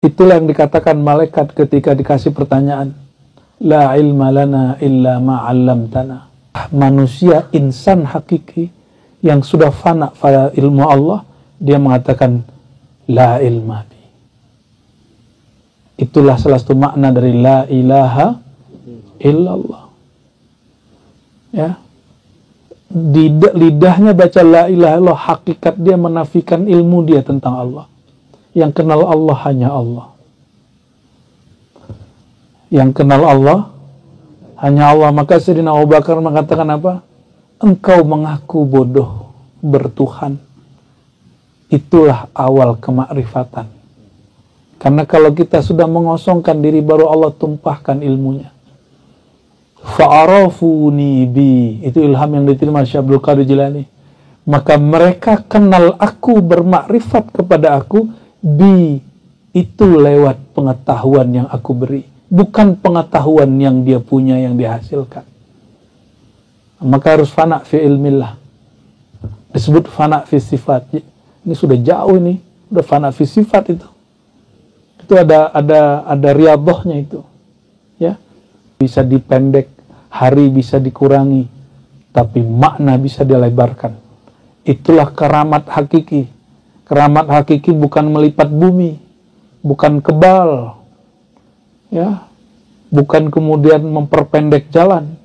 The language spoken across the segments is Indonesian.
Itulah yang dikatakan malaikat ketika dikasih pertanyaan. La ilma lana illa ma'allamtana. Manusia, insan hakiki yang sudah fana pada ilmu Allah, dia mengatakan la ilma bi. Itulah salah satu makna dari la ilaha illallah. Ya. Di lidahnya baca la ilaha illallah, hakikat dia menafikan ilmu dia tentang Allah. Yang kenal Allah hanya Allah. Yang kenal Allah hanya Allah. Maka Sayyidina Abu Bakar mengatakan apa? Engkau mengaku bodoh bertuhan. Itulah awal kemakrifatan. Karena kalau kita sudah mengosongkan diri, baru Allah tumpahkan ilmunya. Fa'arafuni bi. Itu ilham yang diterima Syekh Abdul Qadir Jilani. Maka mereka kenal aku, bermakrifat kepada aku, bi, itu lewat pengetahuan yang aku beri, bukan pengetahuan yang dia punya, yang dihasilkan. Maka harus fana fi ilmillah. Disebut fana fi sifat. Ini sudah jauh ini, udah fana fi sifat itu. Itu ada riyadhahnya itu. Ya. Bisa dipendek, hari bisa dikurangi, tapi makna bisa dilebarkan. Itulah keramat hakiki. Keramat hakiki bukan melipat bumi, bukan kebal, ya, bukan kemudian memperpendek jalan.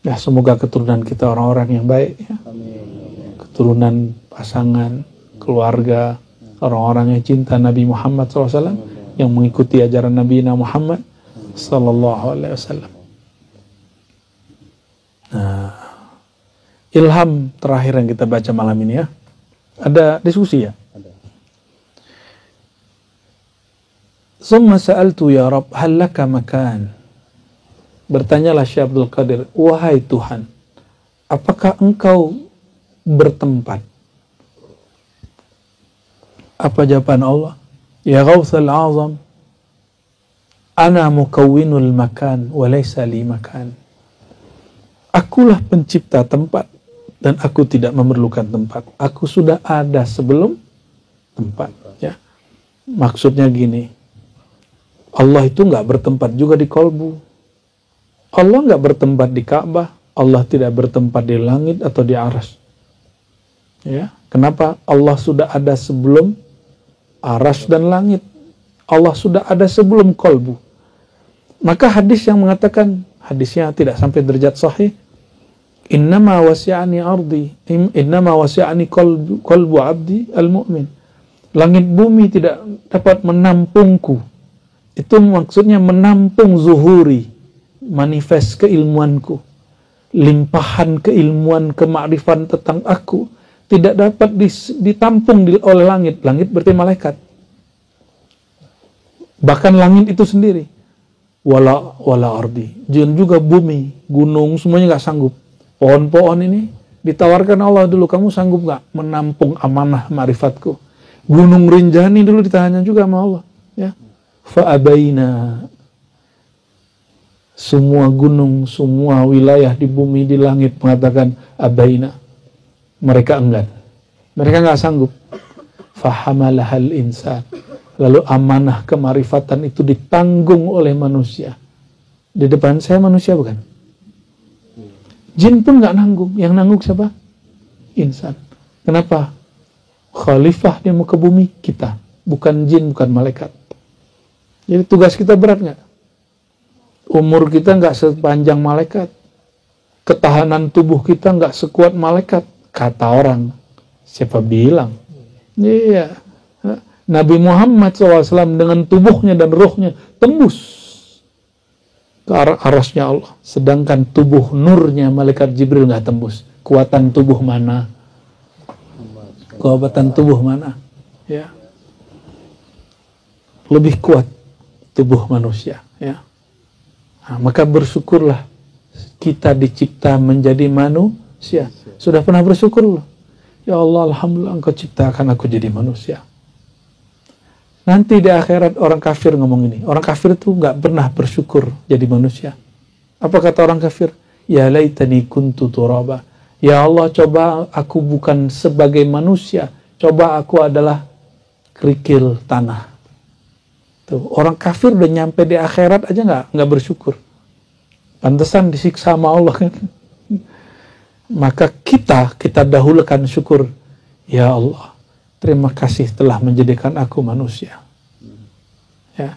Ya, semoga keturunan kita orang-orang yang baik, ya. Keturunan, pasangan, keluarga, orang-orang yang cinta Nabi Muhammad SAW, yang mengikuti ajaran Nabi Muhammad sallallahu alaihi wasallam. Nah, ilham terakhir yang kita baca malam ini, ya. Ada diskusi, ya? Ada. Summa sa'altu ya Rabb hal laka makan. Bertanyalah Syekh Abdul Qadir, wahai Tuhan, apakah engkau bertempat? Apa jawaban Allah? Ya Ghawthal Azam, ana mukawwinul makan wa laysa li makan. Akulah pencipta tempat dan aku tidak memerlukan tempat. Aku sudah ada sebelum tempat, ya. Maksudnya gini, Allah itu nggak bertempat juga di kolbu. Allah nggak bertempat di Ka'bah. Allah tidak bertempat di langit atau di arsy. Ya, kenapa? Allah sudah ada sebelum arsy dan langit. Allah sudah ada sebelum kolbu. Maka hadis yang mengatakan, hadisnya tidak sampai derajat sahih, innama wasi'ani ardi, innama wasi'ani kolbu abdi al-mu'min. Langit bumi tidak dapat menampungku. Itu maksudnya menampung zuhuri, manifest keilmuanku, limpahan keilmuan, kemakrifan tentang aku tidak dapat ditampung oleh langit. Langit berarti malaikat. Bahkan langit itu sendiri. Wala ardi. Dan juga bumi, gunung, semuanya nggak sanggup. Pohon-pohon ini ditawarkan Allah dulu, kamu sanggup nggak menampung amanah ma'rifatku? Gunung Rinjani dulu ditanya juga sama Allah. Ya. Fa'abaina. Semua gunung, semua wilayah di bumi, di langit mengatakan abaina. Mereka enggan. Mereka nggak sanggup. Fahamalahal insan. Lalu amanah kemarifatan itu ditanggung oleh manusia. Di depan saya manusia bukan? Jin pun nggak nanggung. Yang nanggung siapa? Insan. Kenapa? Khalifah di muka bumi kita. Bukan jin, bukan malaikat. Jadi tugas kita berat nggak? Umur kita nggak sepanjang malaikat. Ketahanan tubuh kita nggak sekuat malaikat. Kata orang. Siapa bilang? Iya. Nabi Muhammad SAW dengan tubuhnya dan rohnya tembus ke arah arasnya Allah. Sedangkan tubuh nurnya malaikat Jibril nggak tembus. Kuatan tubuh mana? Kekuatan tubuh mana? Ya. Lebih kuat tubuh manusia. Ya. Nah, maka bersyukurlah kita dicipta menjadi manusia. Sudah pernah bersyukur? Ya Allah, alhamdulillah engkau ciptakan aku jadi manusia. Nanti di akhirat orang kafir ngomong ini. Orang kafir itu nggak pernah bersyukur jadi manusia. Apa kata orang kafir? Ya laitani kuntu turaba. Ya Allah, coba aku bukan sebagai manusia. Coba aku adalah kerikil tanah. Tuh, orang kafir udah nyampe di akhirat aja nggak bersyukur. Pantesan disiksa sama Allah kan. Maka kita dahulukan syukur. Ya Allah, terima kasih telah menjadikan aku manusia. Ya,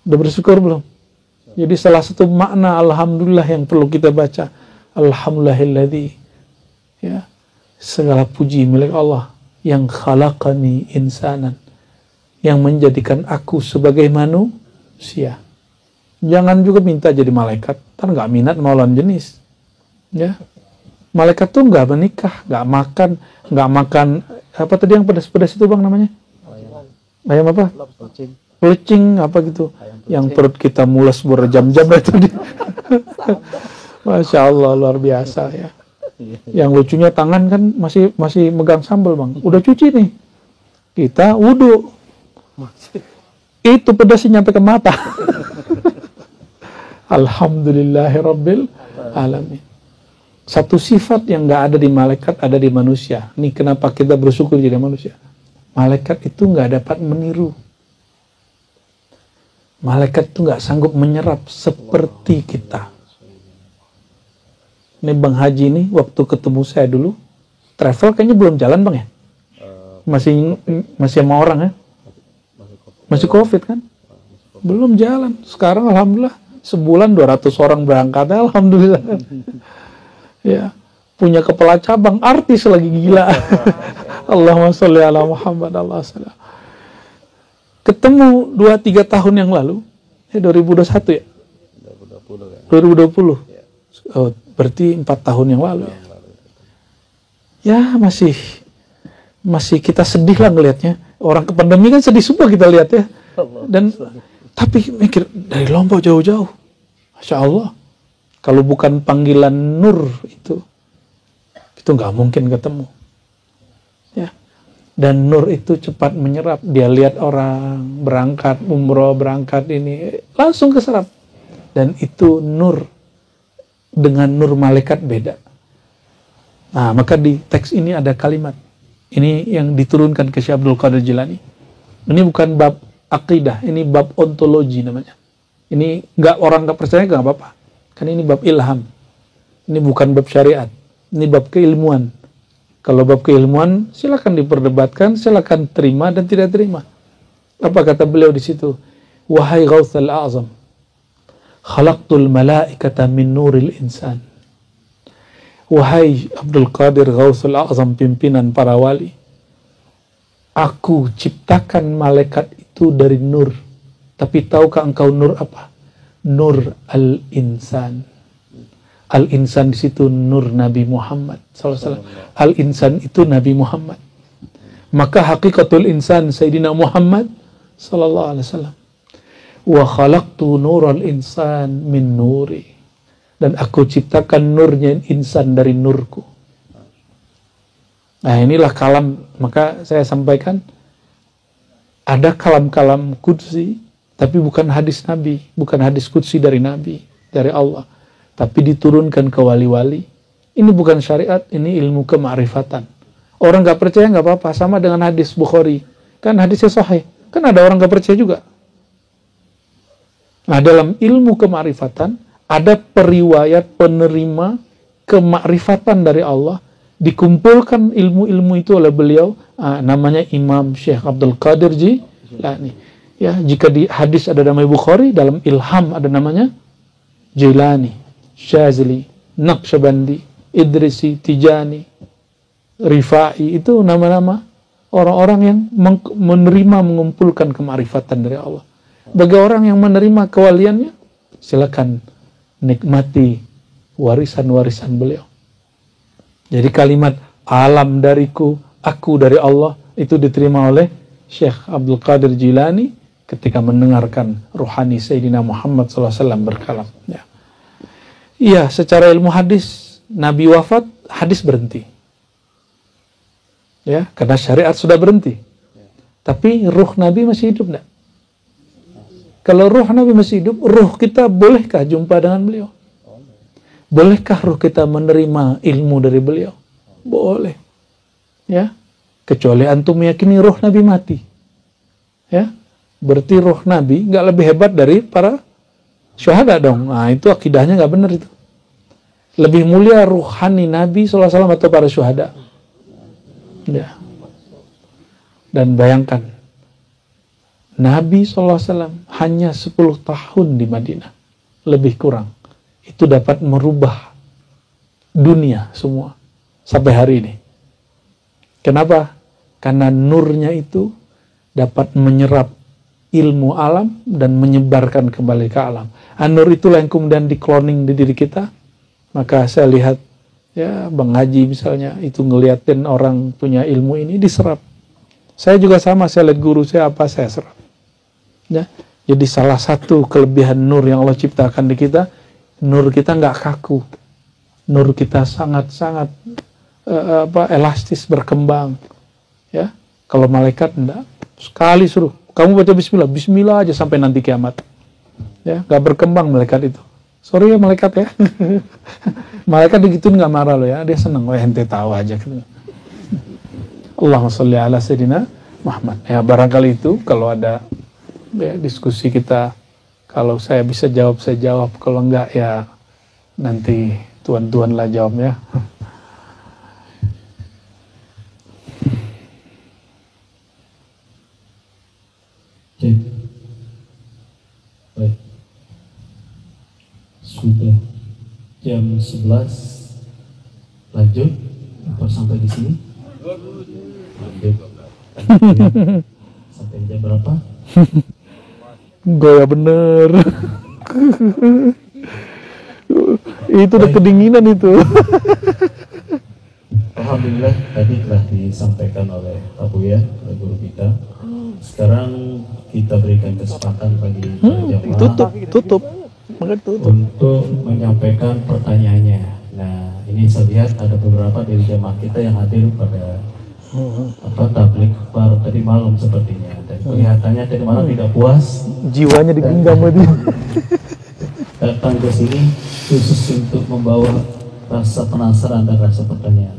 udah bersyukur belum? Jadi salah satu makna alhamdulillah yang perlu kita baca, alhamdulillahilladzi, ya, segala puji milik Allah yang khalaqani insanan, yang menjadikan aku sebagai manusia. Jangan juga minta jadi malaikat, ntar nggak minat sama lawan jenis. Ya, malaikat tuh nggak menikah, nggak makan apa tadi yang pedas-pedas itu bang namanya? Ayam apa? Pelecing apa gitu, yang perut kita mules berjam-jam itu dia. Masya Allah, luar biasa ya. Yang lucunya tangan kan masih megang sambal bang, udah cuci nih, kita wudhu, itu pedasnya nyampe ke mata. Alhamdulillahirabbil alamin. Satu sifat yang nggak ada di malaikat ada di manusia. Ini kenapa kita bersyukur jadi manusia. Malaikat itu nggak dapat meniru. Malaikat itu nggak sanggup menyerap seperti kita. Ini Bang Haji ini waktu ketemu saya dulu, travel kayaknya belum jalan bang ya? Masih sama orang ya? Masih COVID kan? Belum jalan. Sekarang alhamdulillah sebulan 200 orang berangkat, alhamdulillah. Ya, punya kepala cabang, artis lagi gila. Allahumma sholli ala Muhammad Allah sallam. Ketemu 2-3 tahun yang lalu, 2021 ya? 2020. Oh, berarti 4 tahun yang lalu ya. Ya, masih kita sedih lah ngelihatnya. Orang ke pandemi kan sedih semua kita lihat ya. Dan tapi mikir dari Lombok jauh-jauh. Masya Allah. Kalau bukan panggilan Nur itu nggak mungkin ketemu. Ya. Dan Nur itu cepat menyerap. Dia lihat orang berangkat umroh, berangkat ini langsung keserap. Dan itu Nur dengan Nur malaikat beda. Nah, maka di teks ini ada kalimat. Ini yang diturunkan ke Syekh Abdul Qadir Jilani. Ini bukan bab akidah, ini bab ontologi namanya. Ini orang nggak percaya nggak apa-apa. Kan ini bab ilham. Ini bukan bab syariat. Ini bab keilmuan. Kalau bab keilmuan silakan diperdebatkan, silakan terima dan tidak terima. Apa kata beliau di situ? Wahai Ghauthul A'zam, khalaqtul malaikata min nuril insan. Wahai Abdul Qadir Ghauthul A'zam, pimpinan para wali, aku ciptakan malaikat itu dari nur. Tapi tahukah engkau nur apa? Nur al-insan. Al-insan di situ nur Nabi Muhammad SAW. Al-insan itu Nabi Muhammad. Maka hakikatul insan Sayyidina Muhammad sallallahu alaihi wasallam. Wa khalaqtu nural insan min nuri. Dan aku ciptakan nurnya insan dari nurku. Nah, inilah kalam. Maka saya sampaikan ada kalam-kalam qudsi, tapi bukan hadis Nabi, bukan hadis qudsi dari Nabi, dari Allah, tapi diturunkan ke wali-wali. Ini bukan syariat, ini ilmu kemakrifatan. Orang nggak percaya nggak apa-apa, sama dengan hadis Bukhari. Kan hadisnya sahih. Kan ada orang nggak percaya juga. Nah, dalam ilmu kemakrifatan ada periwayat penerima kemakrifatan dari Allah, dikumpulkan ilmu-ilmu itu oleh beliau, namanya Imam Syekh Abdul Qadir Jilani. Ya, jika di hadis ada nama Bukhari, dalam ilham ada namanya Jilani, Syazili, Naqsyabandi, Idrisi, Tijani, Rifai. Itu nama-nama orang-orang yang menerima, mengumpulkan kemakrifatan dari Allah. Bagi orang yang menerima kewaliannya, silakan nikmati warisan-warisan beliau. Jadi kalimat alam dariku, aku dari Allah, itu diterima oleh Syekh Abdul Qadir Jilani ketika mendengarkan ruhani Sayyidina Muhammad SAW berkalam. Ya. Iya, secara ilmu hadis, Nabi wafat, hadis berhenti. Ya, karena syariat sudah berhenti. Tapi ruh Nabi masih hidup enggak? Kalau ruh Nabi masih hidup, ruh kita bolehkah jumpa dengan beliau? Bolehkah ruh kita menerima ilmu dari beliau? Boleh. Ya. Kecuali antum meyakini ruh Nabi mati. Ya. Berarti ruh Nabi nggak lebih hebat dari para syuhada dong. Nah, itu akidahnya nggak benar itu. Lebih mulia ruhani Nabi SAW atau para syuhada? Ya. Dan bayangkan, Nabi SAW hanya 10 tahun di Madinah, lebih kurang. Itu dapat merubah dunia semua sampai hari ini. Kenapa? Karena nurnya itu dapat menyerap ilmu alam dan menyebarkan kembali ke alam. Nur itulah yang kemudian dikloning di diri kita. Maka saya lihat ya Bang Haji misalnya itu ngeliatin orang punya ilmu ini diserap. Saya juga sama, saya lihat guru saya apa saya serap. Ya, jadi salah satu kelebihan nur yang Allah ciptakan di kita, nur kita nggak kaku, nur kita sangat-sangat elastis berkembang. Ya, kalau malaikat enggak, sekali suruh kamu baca Bismillah, Bismillah aja sampai nanti kiamat. Ya, nggak berkembang malaikat itu. Sorry ya malaikat ya, malaikat digituin nggak marah loh ya, dia seneng, ente tahu aja. Allahumma sholli ala Sayyidina Muhammad. Ya barangkali itu kalau ada ya, diskusi kita, kalau saya bisa jawab saya jawab, kalau enggak ya nanti tuan-tuan lah jawabnya. Oke. Baik. Sudah jam 11. Lanjut apa sampai di sini? Lanjut. Sampai jam berapa? Goya bener. Itu udah kedinginan itu. Alhamdulillah tadi telah disampaikan oleh Pak Buya, oleh guru kita. Sekarang kita berikan kesempatan bagi jamaah tutup. untuk menyampaikan pertanyaannya. Nah, ini saya lihat ada beberapa dari jamaah kita yang hadir pada tablik akbar tadi malam sepertinya, dan kelihatannya tadi malam tidak puas, jiwanya digenggam tadi. Datang ke sini khusus untuk membawa rasa penasaran dan rasa pertanyaan.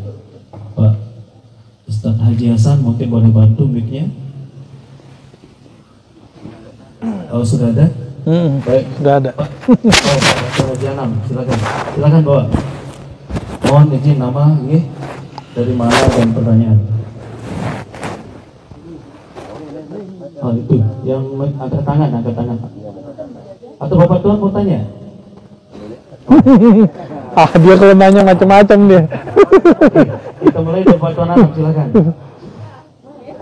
Pak Ustadz Haji Hasan mungkin boleh bantu mic-nya. Oh sudah ada? Baik, sudah ada. Pak. Pak Haji Anam, silakan bawa. Mohon izin nama, dari mana dan pertanyaan. Oh itu, yang angkat tangan. Atau Bapak Tuan mau tanya? Dia kalau nanya macam-macam dia. Oke, kita mulai dari Bapak Tuan Anam, silakan.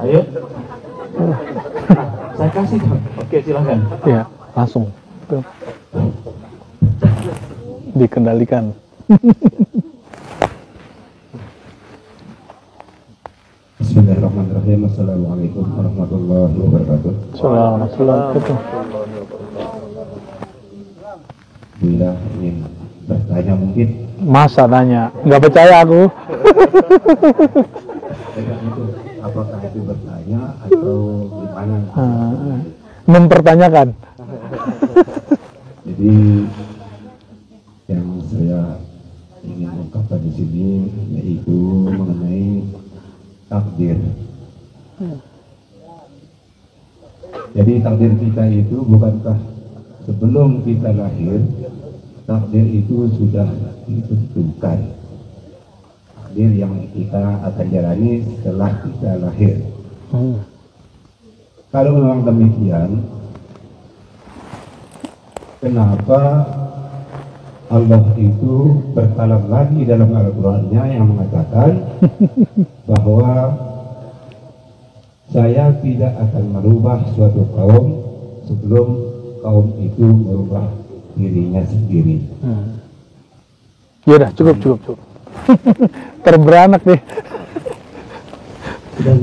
Ayo. Saya kasih. Oke, silakan. Ya, langsung. Dikendalikan. Bismillahirrahmanirrahim. Assalamualaikum warahmatullahi wabarakatuh. Assalamualaikum. Bila ingin bertanya mungkin. Masa nanya? Nggak percaya aku. Itu, apakah itu bertanya atau gimana? Mempertanyakan. Jadi yang saya ingin ungkapkan di sini yaitu mengenai takdir. Jadi takdir kita itu bukankah sebelum kita lahir, takdir itu sudah ditentukan. Takdir yang kita akan jalani setelah kita lahir. Kalau memang demikian, kenapa Allah itu berkalam lagi dalam Al-Qurannya yang mengatakan bahwa saya tidak akan merubah suatu kaum sebelum kaum itu merubah dirinya sendiri. Ya udah, cukup. Terberanak nih. Sudah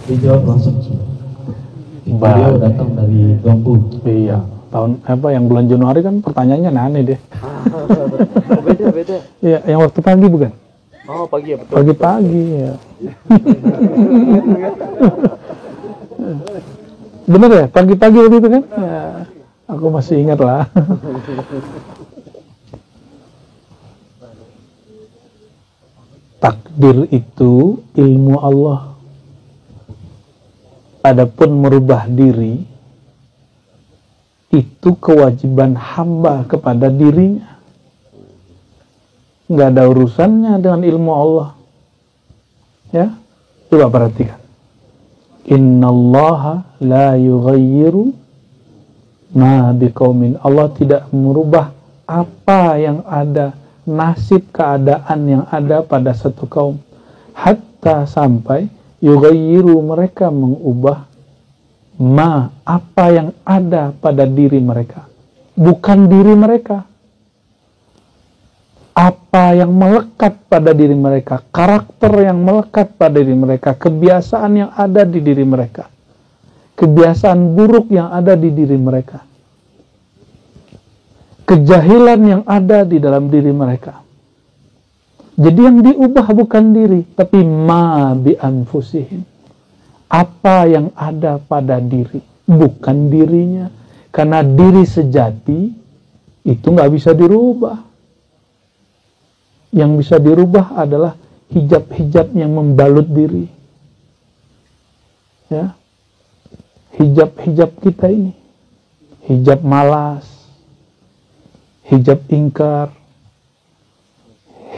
dijawab langsung. Beliau datang dari Dompu. Iya. Tahun yang bulan Januari kan pertanyaannya aneh deh. Beda. Iya, yang waktu pagi bukan? Oh, pagi ya, betul. Pagi-pagi ya. Bener ya, pagi-pagi waktu itu kan? Ya, aku masih ingat lah. Takdir itu ilmu Allah. Adapun merubah diri itu kewajiban hamba kepada dirinya. Nggak ada urusannya dengan ilmu Allah. Ya, coba perhatikan. Innallaha la yughayyiru ma biqaumin. Allah tidak merubah apa yang ada, nasib keadaan yang ada pada satu kaum, hatta sampai yughayyiru, mereka mengubah ma, apa yang ada pada diri mereka, bukan diri mereka. Apa yang melekat pada diri mereka, karakter yang melekat pada diri mereka, kebiasaan yang ada di diri mereka, kebiasaan buruk yang ada di diri mereka, kejahilan yang ada di dalam diri mereka. Jadi yang diubah bukan diri, tapi ma bi anfusihim, apa yang ada pada diri, bukan dirinya. Karena diri sejati itu nggak bisa dirubah. Yang bisa dirubah adalah hijab-hijab yang membalut diri. Ya, hijab-hijab kita ini, hijab malas, hijab ingkar,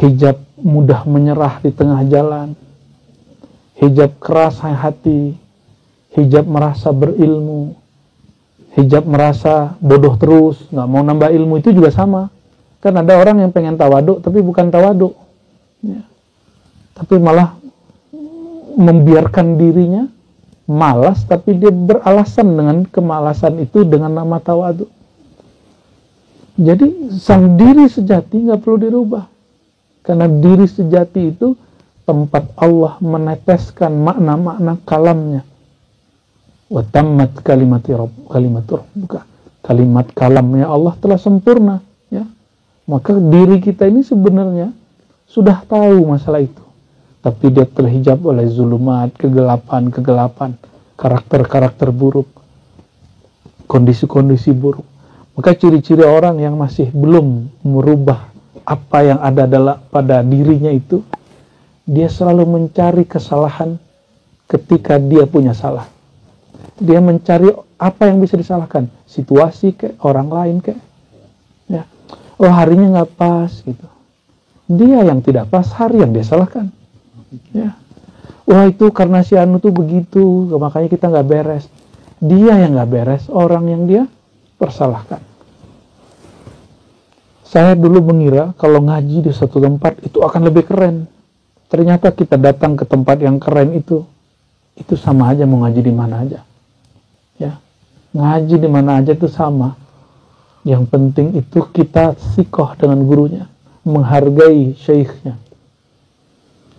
hijab mudah menyerah di tengah jalan, hijab keras hati, hijab merasa berilmu, hijab merasa bodoh terus, nggak mau nambah ilmu. Itu juga sama. Kan ada orang yang pengen tawaduk tapi bukan tawaduk, ya, tapi malah membiarkan dirinya malas, tapi dia beralasan dengan kemalasan itu dengan nama tawaduk. Jadi sang diri sejati nggak perlu dirubah, karena diri sejati itu tempat Allah meneteskan makna-makna kalamnya. Wa tammat kalimat kalamnya Allah telah sempurna, ya. Maka diri kita ini sebenarnya sudah tahu masalah itu, tapi dia terhijab oleh zulumat, kegelapan, karakter-karakter buruk, kondisi-kondisi buruk. Maka ciri-ciri orang yang masih belum merubah apa yang ada pada dirinya itu, dia selalu mencari kesalahan ketika dia punya salah. Dia mencari apa yang bisa disalahkan, situasi kayak orang lain kayak, ya. Oh, harinya nggak pas gitu. Dia yang tidak pas, hari yang dia salahkan. Ya. Wah, itu karena si Anu tuh begitu, makanya kita nggak beres. Dia yang nggak beres, orang yang dia persalahkan. Saya dulu mengira kalau ngaji di satu tempat itu akan lebih keren. Ternyata kita datang ke tempat yang keren itu sama aja mau ngaji di mana aja. Ya, ngaji di mana aja itu sama. Yang penting itu kita sikoh dengan gurunya, menghargai syekhnya.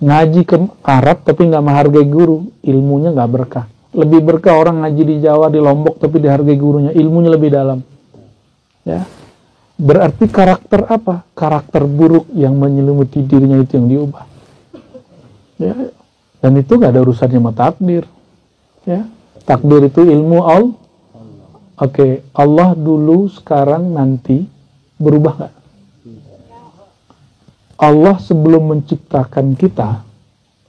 Ngaji ke Arab tapi nggak menghargai guru, ilmunya nggak berkah. Lebih berkah orang ngaji di Jawa, di Lombok tapi dihargai gurunya, ilmunya lebih dalam. Ya, berarti karakter apa? Karakter buruk yang menyelimuti dirinya itu yang diubah. Ya, dan itu nggak ada urusannya sama takdir. Ya, takdir itu ilmu Allah. Oke, Allah dulu, sekarang, nanti berubah nggak? Allah sebelum menciptakan kita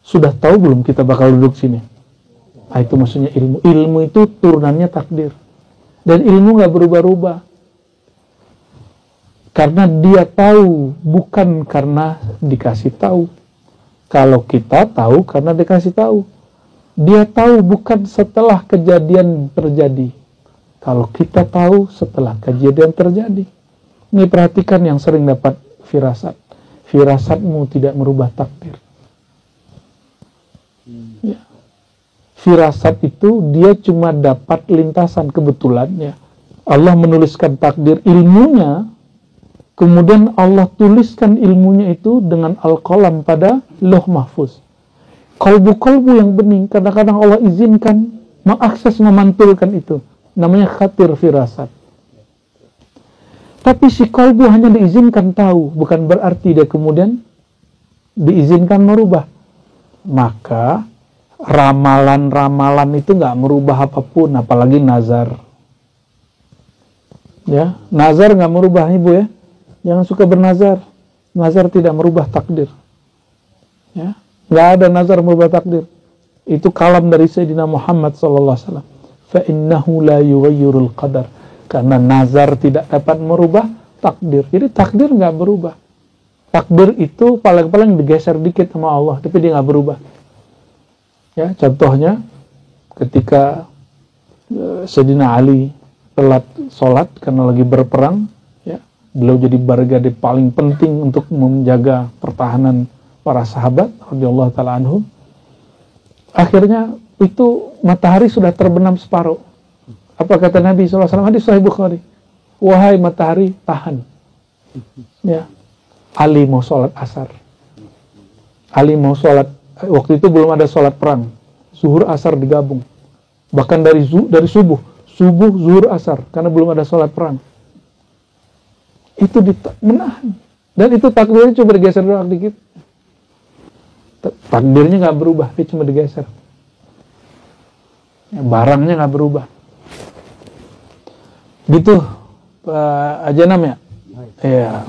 sudah tahu belum kita bakal duduk sini? Nah, itu maksudnya ilmu. Ilmu itu turunannya takdir, dan ilmu nggak berubah-ubah karena dia tahu, bukan karena dikasih tahu. Kalau kita tahu karena dikasih tahu, dia tahu bukan setelah kejadian terjadi. Kalau kita tahu setelah kejadian terjadi. Ini perhatikan yang sering dapat firasat. Firasatmu tidak merubah takdir. Ya. Firasat itu dia cuma dapat lintasan kebetulannya. Allah menuliskan takdir ilmunya, kemudian Allah tuliskan ilmunya itu dengan al-qalam pada Lauh Mahfuz. Kalbu-kalbu yang bening, kadang-kadang Allah izinkan mengakses, memantulkan itu. Namanya khatir firasat. Tapi si kalbu hanya diizinkan tahu, bukan berarti dia kemudian diizinkan merubah. Maka ramalan-ramalan itu nggak merubah apapun, apalagi nazar. Ya, nazar nggak merubah, Ibu ya. Jangan suka bernazar. Nazar tidak merubah takdir. Ya, nggak ada nazar merubah takdir. Itu kalam dari Sayyidina Muhammad SAW. Fa innahu la yughayyirul qadar. Karena nazar tidak dapat merubah takdir. Jadi takdir nggak berubah. Takdir itu paling-paling digeser dikit sama Allah, tapi dia nggak berubah. Ya, contohnya ketika Sayyidina Ali telat sholat karena lagi berperang, ya, beliau jadi bargade paling penting untuk menjaga pertahanan para sahabat radhiyallahu taala anhum. Akhirnya itu matahari sudah terbenam separuh. Apa kata Nabi SAW? Hadis Sahih Bukhari. Wahai matahari, tahan. Ya. Ali mau sholat asar. Ali mau sholat. Waktu itu belum ada sholat perang. Zuhur asar digabung. Bahkan dari subuh. Subuh, zuhur, asar. Karena belum ada sholat perang. Itu menahan. Dan itu takdirnya cuma digeser doang dikit. Takdirnya nggak berubah. Dia cuma digeser. Ya, barangnya nggak berubah. Gitu. Pak Ajanam ya? Iya.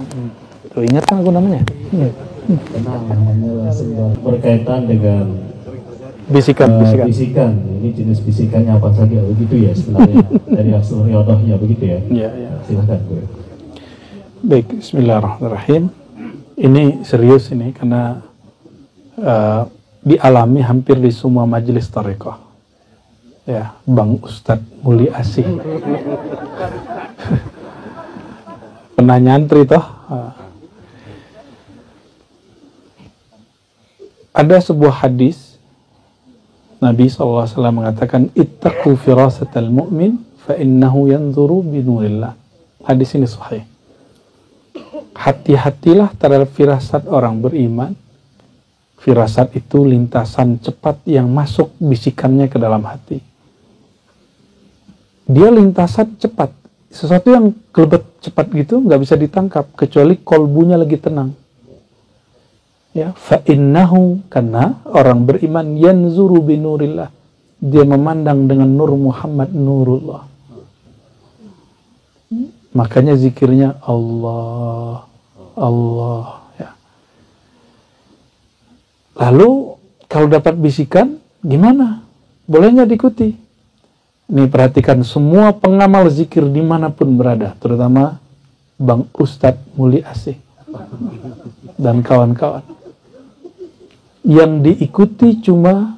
Lo ingat kan aku namanya? Berkaitan dengan bisikan. Ini jenis bisikannya apa saja begitu ya sebenarnya dari asal riyadhahnya begitu ya? Iya. Silakan. Baik, bismillahirrahmanirrahim. Ini serius ini karena dialami hampir di semua majelis thariqah. Ya, Bang Ustadz Muli Asih. Pernah nyantri toh? Ada sebuah hadis Nabi SAW mengatakan ittaqu firasatal mu'min fa innahu yanzuru binurillah. Hadis ini sahih. Hati-hatilah terhadap firasat orang beriman. Firasat itu lintasan cepat yang masuk bisikannya ke dalam hati. Dia lintasan cepat. Sesuatu yang kelebet cepat gitu nggak bisa ditangkap kecuali kolbunya lagi tenang. Ya, fa innahu, karena orang beriman yanzuru binurillah, dia memandang dengan nur Muhammad nurullah. Makanya zikirnya Allah, Allah ya. Lalu kalau dapat bisikan gimana? Boleh nggak diikuti? Nih perhatikan semua pengamal zikir dimanapun berada, terutama Bang Ustadz Muli Asih dan kawan-kawan. Yang diikuti cuma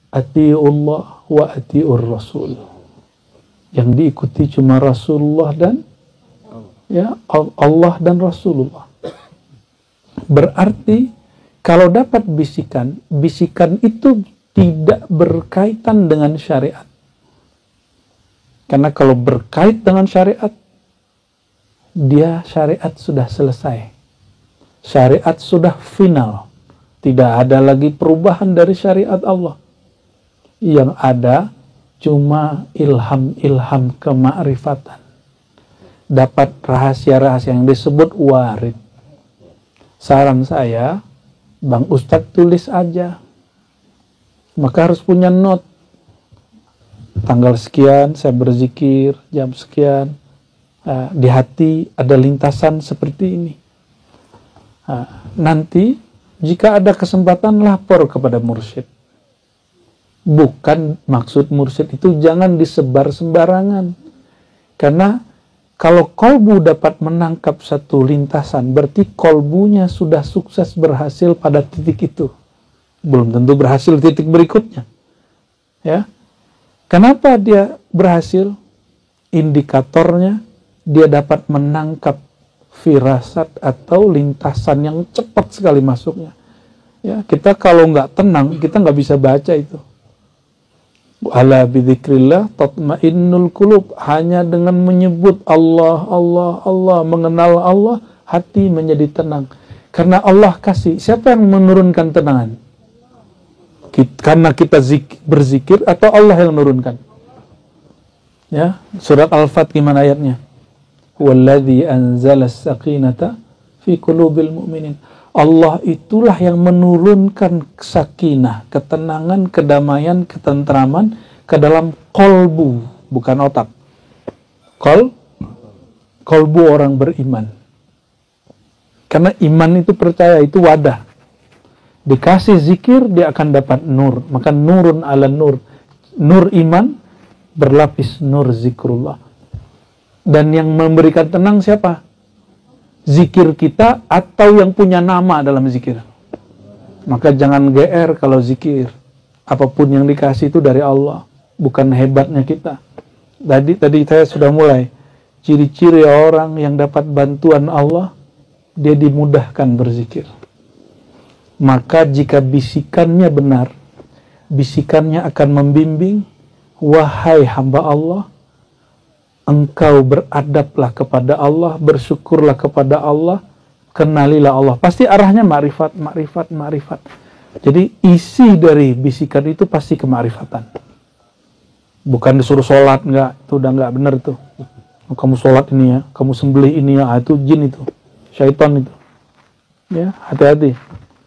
atiullah wa atiur rasul. Yang diikuti cuma Rasulullah dan ya Allah dan Rasulullah. Berarti kalau dapat bisikan, bisikan itu tidak berkaitan dengan syariat. Karena kalau berkait dengan syariat, dia syariat sudah selesai. Syariat sudah final. Tidak ada lagi perubahan dari syariat Allah. Yang ada cuma ilham-ilham kemakrifatan. Dapat rahasia-rahasia yang disebut warid. Saran saya, Bang Ustadz tulis aja. Maka harus punya note. Tanggal sekian saya berzikir, jam sekian. Di hati ada lintasan seperti ini. Nanti jika ada kesempatan lapor kepada mursyid. Bukan maksud mursyid itu jangan disebar sembarangan. Karena kalau kolbu dapat menangkap satu lintasan, berarti kolbunya sudah sukses berhasil pada titik itu. Belum tentu berhasil titik berikutnya. Ya. Kenapa dia berhasil? Indikatornya dia dapat menangkap firasat atau lintasan yang cepat sekali masuknya. Ya, kita kalau nggak tenang, kita nggak bisa baca itu. Ala bidzikrillah tatmainnul qulub. Hanya dengan menyebut Allah, Allah, Allah, mengenal Allah, hati menjadi tenang. Karena Allah kasih. Siapa yang menurunkan tenangan? Karena kita berzikir atau Allah yang menurunkan? Ya, surat Al-Fat gimana ayatnya? Walladzi anzala as-sakinata fi qulubil mu'minin. Allah itulah yang menurunkan sakinah, ketenangan, kedamaian, ketentraman ke dalam kolbu, bukan otak. Kolbu orang beriman. Karena iman itu percaya, itu wadah. Dikasih zikir, dia akan dapat nur. Maka nurun ala nur. Nur iman berlapis nur zikrullah. Dan yang memberikan tenang siapa? Zikir kita atau yang punya nama dalam zikir. Maka jangan GR kalau zikir. Apapun yang dikasih itu dari Allah, bukan hebatnya kita. Tadi saya sudah mulai. Ciri-ciri orang yang dapat bantuan Allah, dia dimudahkan berzikir. Maka jika bisikannya benar, bisikannya akan membimbing, wahai hamba Allah, engkau beradablah kepada Allah, bersyukurlah kepada Allah, kenalilah Allah. Pasti arahnya ma'rifat, ma'rifat, ma'rifat. Jadi isi dari bisikan itu pasti kemarifatan. Bukan disuruh sholat, enggak. Itu udah enggak benar tuh. Kamu sholat ini ya, kamu sembelih ini ya, itu jin itu. Syaitan itu. Ya, hati-hati.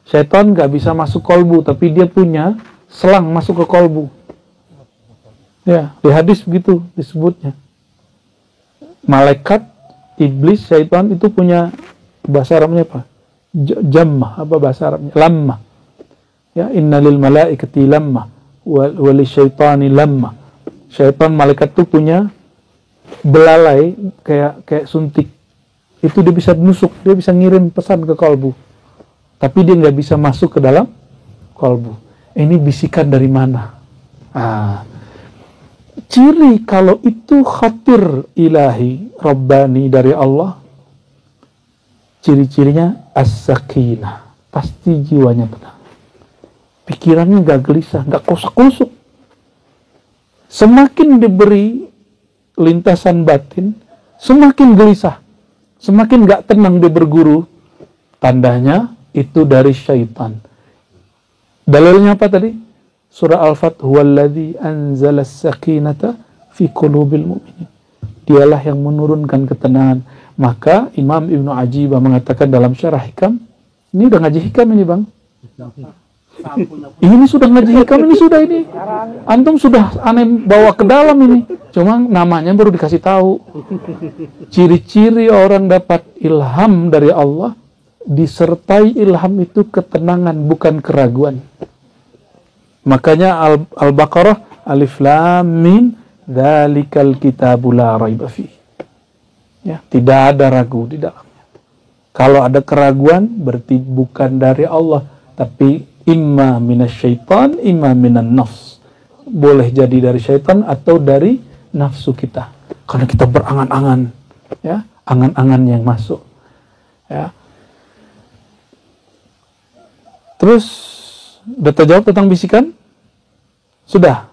Syaitan enggak bisa masuk kolbu, tapi dia punya selang masuk ke kolbu. Ya, di hadis begitu disebutnya. Malaikat, iblis, syaitan itu punya bahasa Arabnya apa? Jammah, apa bahasa Arabnya? Lamma. Ya, innalil malaikati lamma wali syaitani lamma. Syaitan, malaikat itu punya belalai kayak suntik. Itu dia bisa nusuk, dia bisa ngirim pesan ke kolbu. Tapi dia nggak bisa masuk ke dalam kolbu. Ini bisikan dari mana? Ciri kalau itu khatir ilahi, Rabbani dari Allah, ciri-cirinya as-sakinah. Pasti jiwanya tenang. Pikirannya gak gelisah, gak kosak-kusuk. Semakin diberi lintasan batin, semakin gelisah. Semakin gak tenang dia berguru. Tandanya itu dari syaitan. Dalilnya apa tadi? Surah Al-Fat, huwallazi anzala as-sakinata fi qulubil mu'minin. Dialah yang menurunkan ketenangan. Maka Imam Ibnu Ajibah mengatakan dalam syarah Hikam, ini udah ngaji Hikam ini Bang. Ini sudah ngaji Hikam, ini sudah ini. Antum sudah aneh bawa ke dalam ini. Cuma namanya baru dikasih tahu. Ciri-ciri orang dapat ilham dari Allah, disertai ilham itu ketenangan, bukan keraguan. Makanya Al-Baqarah, Alif Lam Mim, dzalikal kitabu la raiba fi. Ya, tidak ada ragu di dalamnya. Kalau ada keraguan berarti bukan dari Allah, tapi imma minasyaitan, imma minan nafs. Boleh jadi dari syaitan atau dari nafsu kita. Karena kita berangan-angan, ya, angan-angan yang masuk. Ya. Terus udah terjawab tentang bisikan? Sudah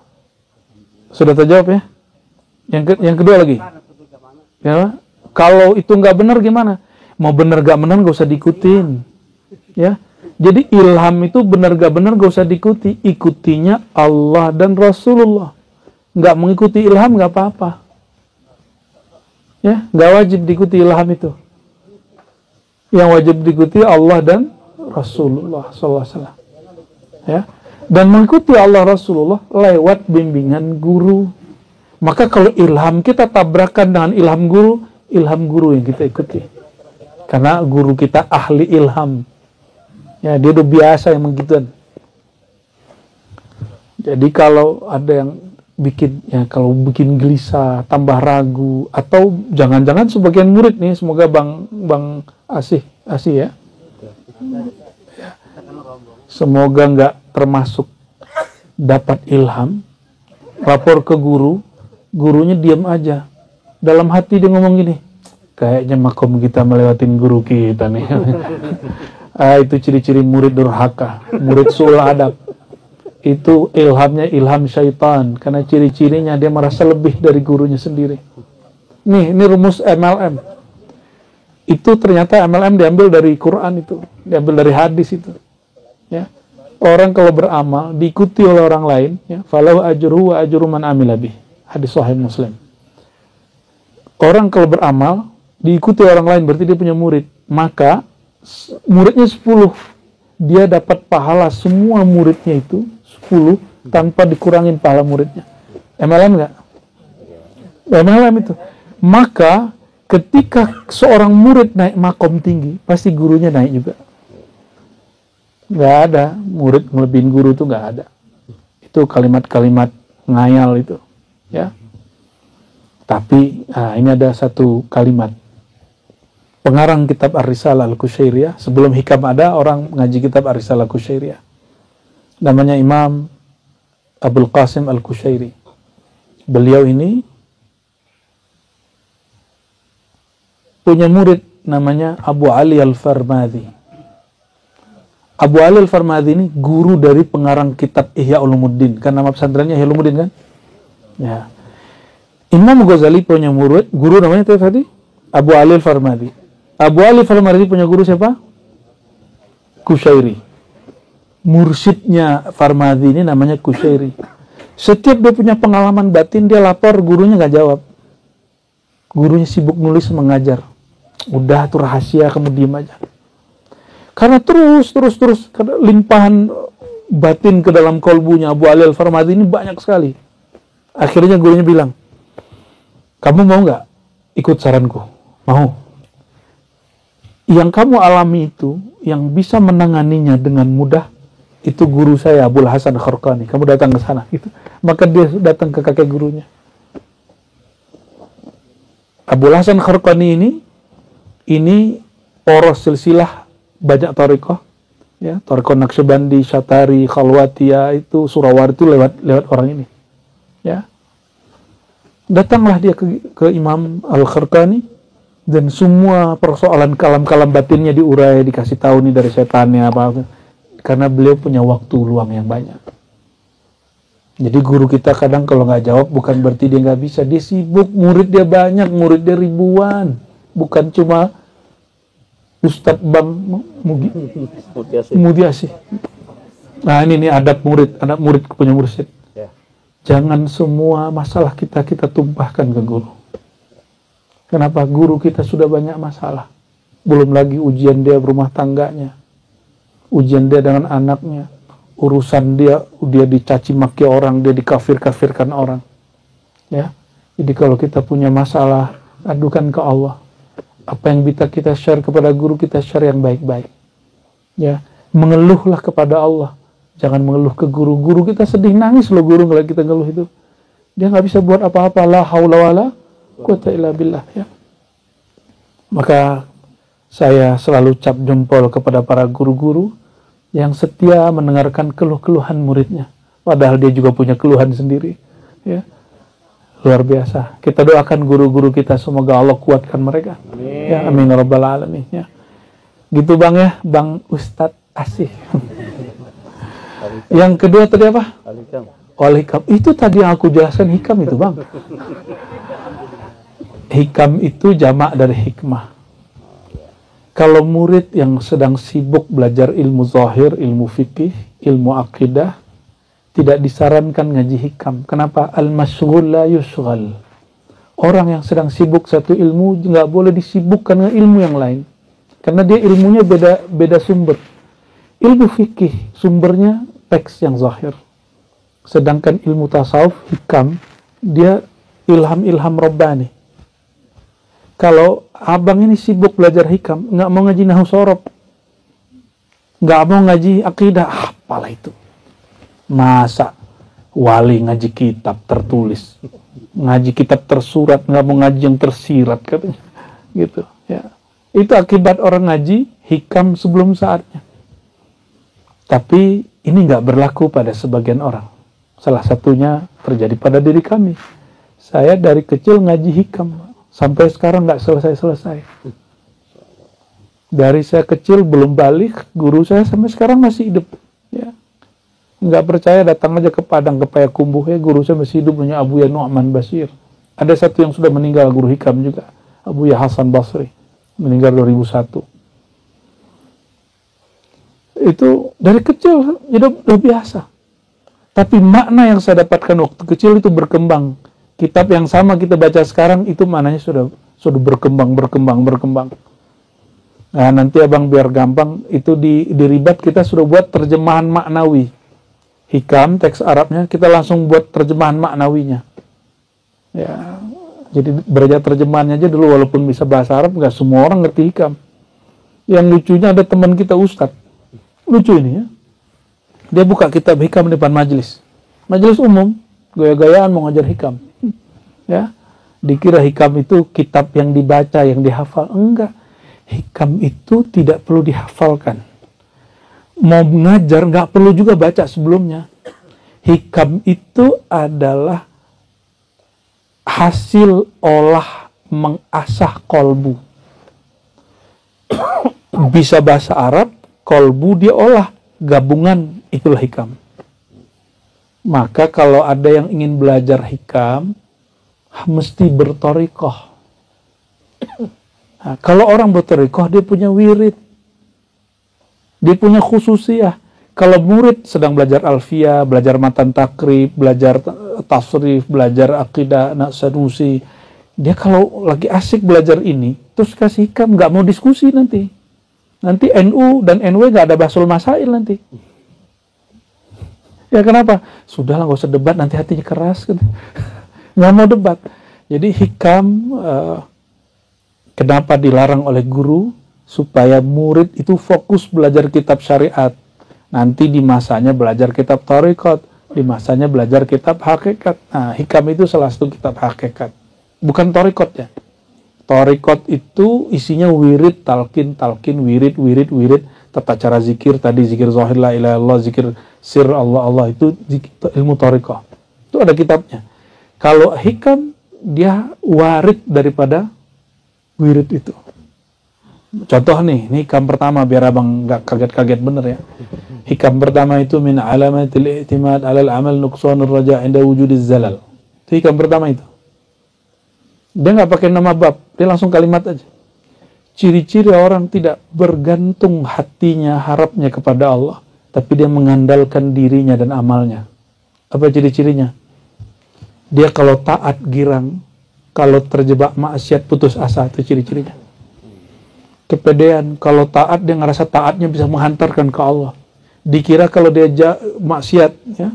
terjawab ya. Yang kedua lagi. Ya, kalau itu nggak benar gimana? Mau benar nggak benar nggak usah diikutin. Ya. Jadi ilham itu benar nggak benar nggak usah diikuti. Ikutinya Allah dan Rasulullah. Nggak mengikuti ilham nggak apa-apa. Ya, nggak wajib diikuti ilham itu. Yang wajib diikuti Allah dan Rasulullah SAW. Ya, dan mengikuti Allah Rasulullah lewat bimbingan guru. Maka kalau ilham kita tabrakan dengan ilham guru yang kita ikuti. Karena guru kita ahli ilham. Ya, dia udah biasa yang begituan. Jadi kalau ada yang kalau bikin gelisah, tambah ragu, atau jangan-jangan sebagian murid nih, semoga Bang Asih ya. Semoga nggak termasuk dapat ilham, lapor ke guru, gurunya diam aja. Dalam hati dia ngomong gini, kayaknya makom kita melewatin guru kita nih. Itu ciri-ciri murid durhaka, murid su'ul adab. Itu ilhamnya ilham syaitan, karena ciri-cirinya dia merasa lebih dari gurunya sendiri. Nih, ini rumus MLM. Itu ternyata MLM diambil dari Quran itu, diambil dari hadis itu. Ya. Orang kalau beramal diikuti oleh orang lain, ya, falahu ajruhu wa ajru man amila bih. Hadis sahih Muslim. Orang kalau beramal diikuti orang lain berarti dia punya murid. Maka muridnya 10, dia dapat pahala semua muridnya itu 10 tanpa dikurangin pahala muridnya. MLM nggak? MLM itu. Maka ketika seorang murid naik makom tinggi, pasti gurunya naik juga. Nggak ada murid ngelebihin guru itu, nggak ada. Itu kalimat-kalimat ngayal itu, ya. Tapi ini ada satu kalimat. Pengarang kitab Ar-Risalah Al-Kusyairiyah, sebelum hikam ada, orang ngaji kitab Ar-Risalah Al-Kusyairiyah. Namanya Imam Abul Qasim Al-Kusyairi. Beliau ini punya murid namanya Abu Ali Al-Farmadhi. Abu Ali Al-Farmadhi ini guru dari pengarang kitab Ihya Ulumuddin. Kan nama pesantrennya Ihya Ulumuddin kan? Ya. Imam Ghazali punya murid, guru namanya tadi Abu Ali Al-Farmadhi. Abu Ali Al-Farmadhi punya guru siapa? Kusyairi. Mursyidnya Farmadhi ini namanya Kusyairi. Setiap dia punya pengalaman batin, dia lapor, gurunya nggak jawab. Gurunya sibuk nulis mengajar. Udah tuh rahasia, kamu diem aja. Karena terus limpahan batin ke dalam kolbunya Abu Ali Al-Farmadhi ini banyak sekali. Akhirnya gurunya bilang, kamu mau nggak ikut saranku? Mau. Yang kamu alami itu, yang bisa menanganinya dengan mudah, itu guru saya Abul Hasan Kharqani. Kamu datang ke sana, gitu. Maka dia datang ke kakek gurunya. Abul Hasan Kharqani ini poros silsilah banyak thariqah, ya, thariqah Naqsyabandi, Syatari, Khalwatiyah, itu Surawari itu lewat orang ini, ya. Datanglah dia ke Imam Al-Kharqani, dan semua persoalan kalam-kalam batinnya diurai, dikasih tahu nih dari setannya apa, karena beliau punya waktu luang yang banyak. Jadi guru kita kadang kalau nggak jawab bukan berarti dia nggak bisa, dia sibuk, murid dia banyak, murid dia ribuan, bukan cuma Ustadz Bang Mudiasi. Nah ini adab murid punya mursyid. Jangan semua masalah kita tumpahkan ke guru. Kenapa? Guru kita sudah banyak masalah. Belum lagi ujian dia berumah tangganya, ujian dia dengan anaknya, urusan dia dicaci maki orang, dia dikafir-kafirkan orang. Ya. Jadi kalau kita punya masalah, adukan ke Allah. Apa yang bisa kita share kepada guru, kita share yang baik-baik. Ya, mengeluhlah kepada Allah. Jangan mengeluh ke guru. Guru kita sedih, nangis loh guru kalau kita ngeluh itu. Dia nggak bisa buat apa-apa. La haula wala quwwata illa billah. Ya. Maka saya selalu cap jempol kepada para guru-guru yang setia mendengarkan keluh-keluhan muridnya. Padahal dia juga punya keluhan sendiri. Ya. Luar biasa. Kita doakan guru-guru kita, semoga Allah kuatkan mereka. Amin. Ya, amin rabbal alamin. Ya. Gitu Bang ya, Bang Ustadz Asih. Yang kedua tadi apa? Al-Hikam. Itu tadi yang aku jelaskan hikam itu Bang. Hikam itu jamak dari hikmah. Kalau murid yang sedang sibuk belajar ilmu zahir, ilmu fikih, ilmu akidah, tidak disarankan ngaji hikam. Kenapa? Al-masyghul la yushghal. Orang yang sedang sibuk satu ilmu nggak boleh disibukkan dengan ilmu yang lain. Karena dia ilmunya beda sumber. Ilmu fikih sumbernya teks yang zahir. Sedangkan ilmu tasawuf, hikam, dia ilham-ilham Rabbani. Kalau abang ini sibuk belajar hikam, nggak mau ngaji nahwu shorof, nggak mau ngaji akidah, apalah itu. Masa wali ngaji kitab tertulis, ngaji kitab tersurat, nggak mau ngaji yang tersirat katanya, gitu. Ya, itu akibat orang ngaji hikam sebelum saatnya. Tapi ini nggak berlaku pada sebagian orang. Salah satunya terjadi pada diri kami. Saya dari kecil ngaji hikam, sampai sekarang nggak selesai-selesai. Dari saya kecil belum balik, guru saya sampai sekarang masih hidup. Ya. Nggak percaya datang aja ke Padang, ke Payakumbuh, ya guru saya masih hidup, punya Abu Ya Nu'man Basir. Ada satu yang sudah meninggal, guru hikam juga, Abu Ya Hasan Basri, meninggal 2001. Itu dari kecil hidup udah biasa. Tapi makna yang saya dapatkan waktu kecil itu berkembang. Kitab yang sama kita baca sekarang itu maknanya sudah berkembang. Nah, nanti abang biar gampang, itu di ribat kita sudah buat terjemahan maknawi. Hikam, teks Arabnya, kita langsung buat terjemahan maknawinya. Ya, jadi belajar terjemahannya aja dulu, walaupun bisa bahasa Arab, nggak semua orang ngerti hikam. Yang lucunya ada teman kita Ustadz, lucu ini ya. Dia buka kitab hikam di depan majelis umum, gaya-gayaan mau ngajar hikam. Ya, dikira hikam itu kitab yang dibaca, yang dihafal. Enggak, hikam itu tidak perlu dihafalkan. Mau mengajar nggak perlu juga baca sebelumnya. Hikam itu adalah hasil olah mengasah kolbu. Bisa bahasa Arab, kolbu dia olah, gabungan, itulah hikam. Maka kalau ada yang ingin belajar hikam, mesti bertorikoh. Nah, kalau orang bertorikoh, dia punya wirid, dia punya khususiyah. Kalau murid sedang belajar alfiyah, belajar matan takrib, belajar tasrif, belajar akidah Sanusi, dia kalau lagi asik belajar ini, terus kasih hikam, nggak mau diskusi nanti. Nanti NU dan NW nggak ada basul masail nanti. Ya kenapa? Sudahlah, nggak usah debat, nanti hatinya keras. Nggak mau debat. Jadi hikam, kenapa dilarang oleh guru? Supaya murid itu fokus belajar kitab syariat. Nanti di masanya belajar kitab thariqat, di masanya belajar kitab hakikat. Nah, hikam itu salah satu kitab hakikat. Bukan thariqat ya. Thariqat itu isinya wirid, talqin, wirid, tata cara zikir, tadi zikir zahir la ilaha illallah, zikir sir Allah, itu ilmu thariqah. Itu ada kitabnya. Kalau hikam, dia warid daripada wirid itu. Contoh nih, ini hikam pertama biar abang nggak kaget-kaget bener ya. Hikam pertama itu min alamatil i'timad alal amal nuqsanur raja' inda wujudiz zalal. Itu hikam pertama itu. Dia nggak pakai nama bab, dia langsung kalimat aja. Ciri-ciri orang tidak bergantung hatinya, harapnya kepada Allah, tapi dia mengandalkan dirinya dan amalnya. Apa ciri-cirinya? Dia kalau taat girang, kalau terjebak maksiat putus asa, itu ciri-cirinya. Kepedean, kalau taat dia ngerasa taatnya bisa menghantarkan ke Allah. Dikira kalau dia maksiat, ya,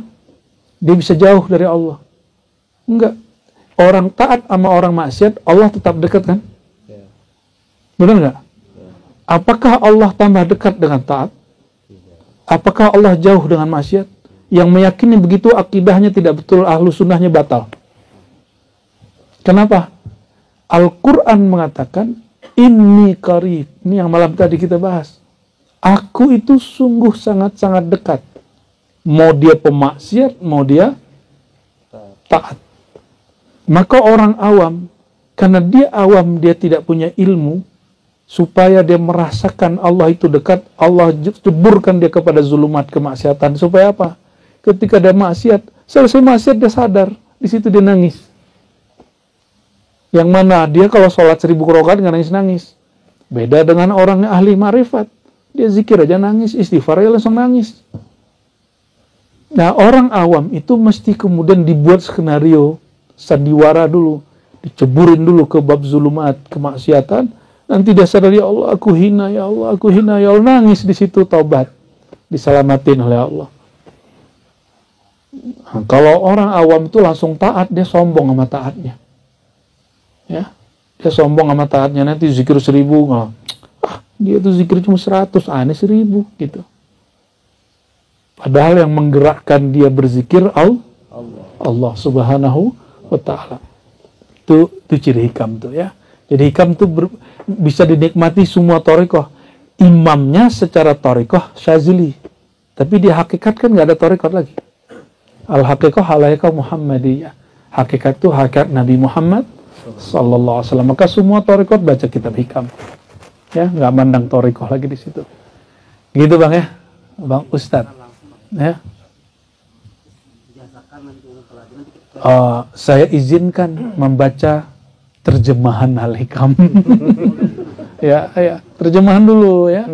dia bisa jauh dari Allah. Enggak. Orang taat sama orang maksiat, Allah tetap dekat kan? Benar nggak? Apakah Allah tambah dekat dengan taat? Apakah Allah jauh dengan maksiat? Yang meyakini begitu akidahnya tidak betul, ahlu sunnahnya batal. Kenapa? Al-Quran mengatakan, inni qarib. Ini yang malam tadi kita bahas. Aku itu sungguh sangat-sangat dekat. Mau dia pemaksiat, mau dia taat. Maka orang awam, karena dia awam, dia tidak punya ilmu, supaya dia merasakan Allah itu dekat, Allah jeburkan dia kepada zulumat kemaksiatan. Supaya apa? Ketika dia maksiat, selesai maksiat dia sadar, di situ dia nangis. Yang mana dia kalau sholat 1000 rakaat nggak nangis-nangis. Beda dengan orang yang ahli ma'rifat. Dia zikir aja nangis, istighfar aja langsung nangis. Nah, orang awam itu mesti kemudian dibuat skenario, sandiwara dulu. Diceburin dulu ke bab zulumat, kemaksiatan. Nanti dia sadar, ya Allah, aku hina, ya Allah, aku hina, ya Allah. Nangis di situ, taubat. Diselamatin oleh Allah. Nah, kalau orang awam itu langsung taat, dia sombong sama taatnya. Ya, dia sombong sama taatnya, nanti zikir 1000, dia tuh zikir cuma 100, aneh 1000 gitu. Padahal yang menggerakkan dia berzikir Allah Subhanahu wa ta'ala. Itu ciri hikam tuh ya. Jadi hikam tuh bisa dinikmati semua thariqah. Imamnya secara thariqah Syazili, tapi di hakikat kan nggak ada thariqah lagi. Al-haqiqah halaikah Muhammadiyah. Hakikat itu hakikat Nabi Muhammad sallallahu alaihi wasallam. Maka semua thariqat baca kitab hikam. Ya, nggak mandang thariqah lagi di situ. Gitu Bang ya, Bang Ustadz. Ya. Saya izinkan membaca terjemahan Al-Hikam. ya, terjemahan dulu ya.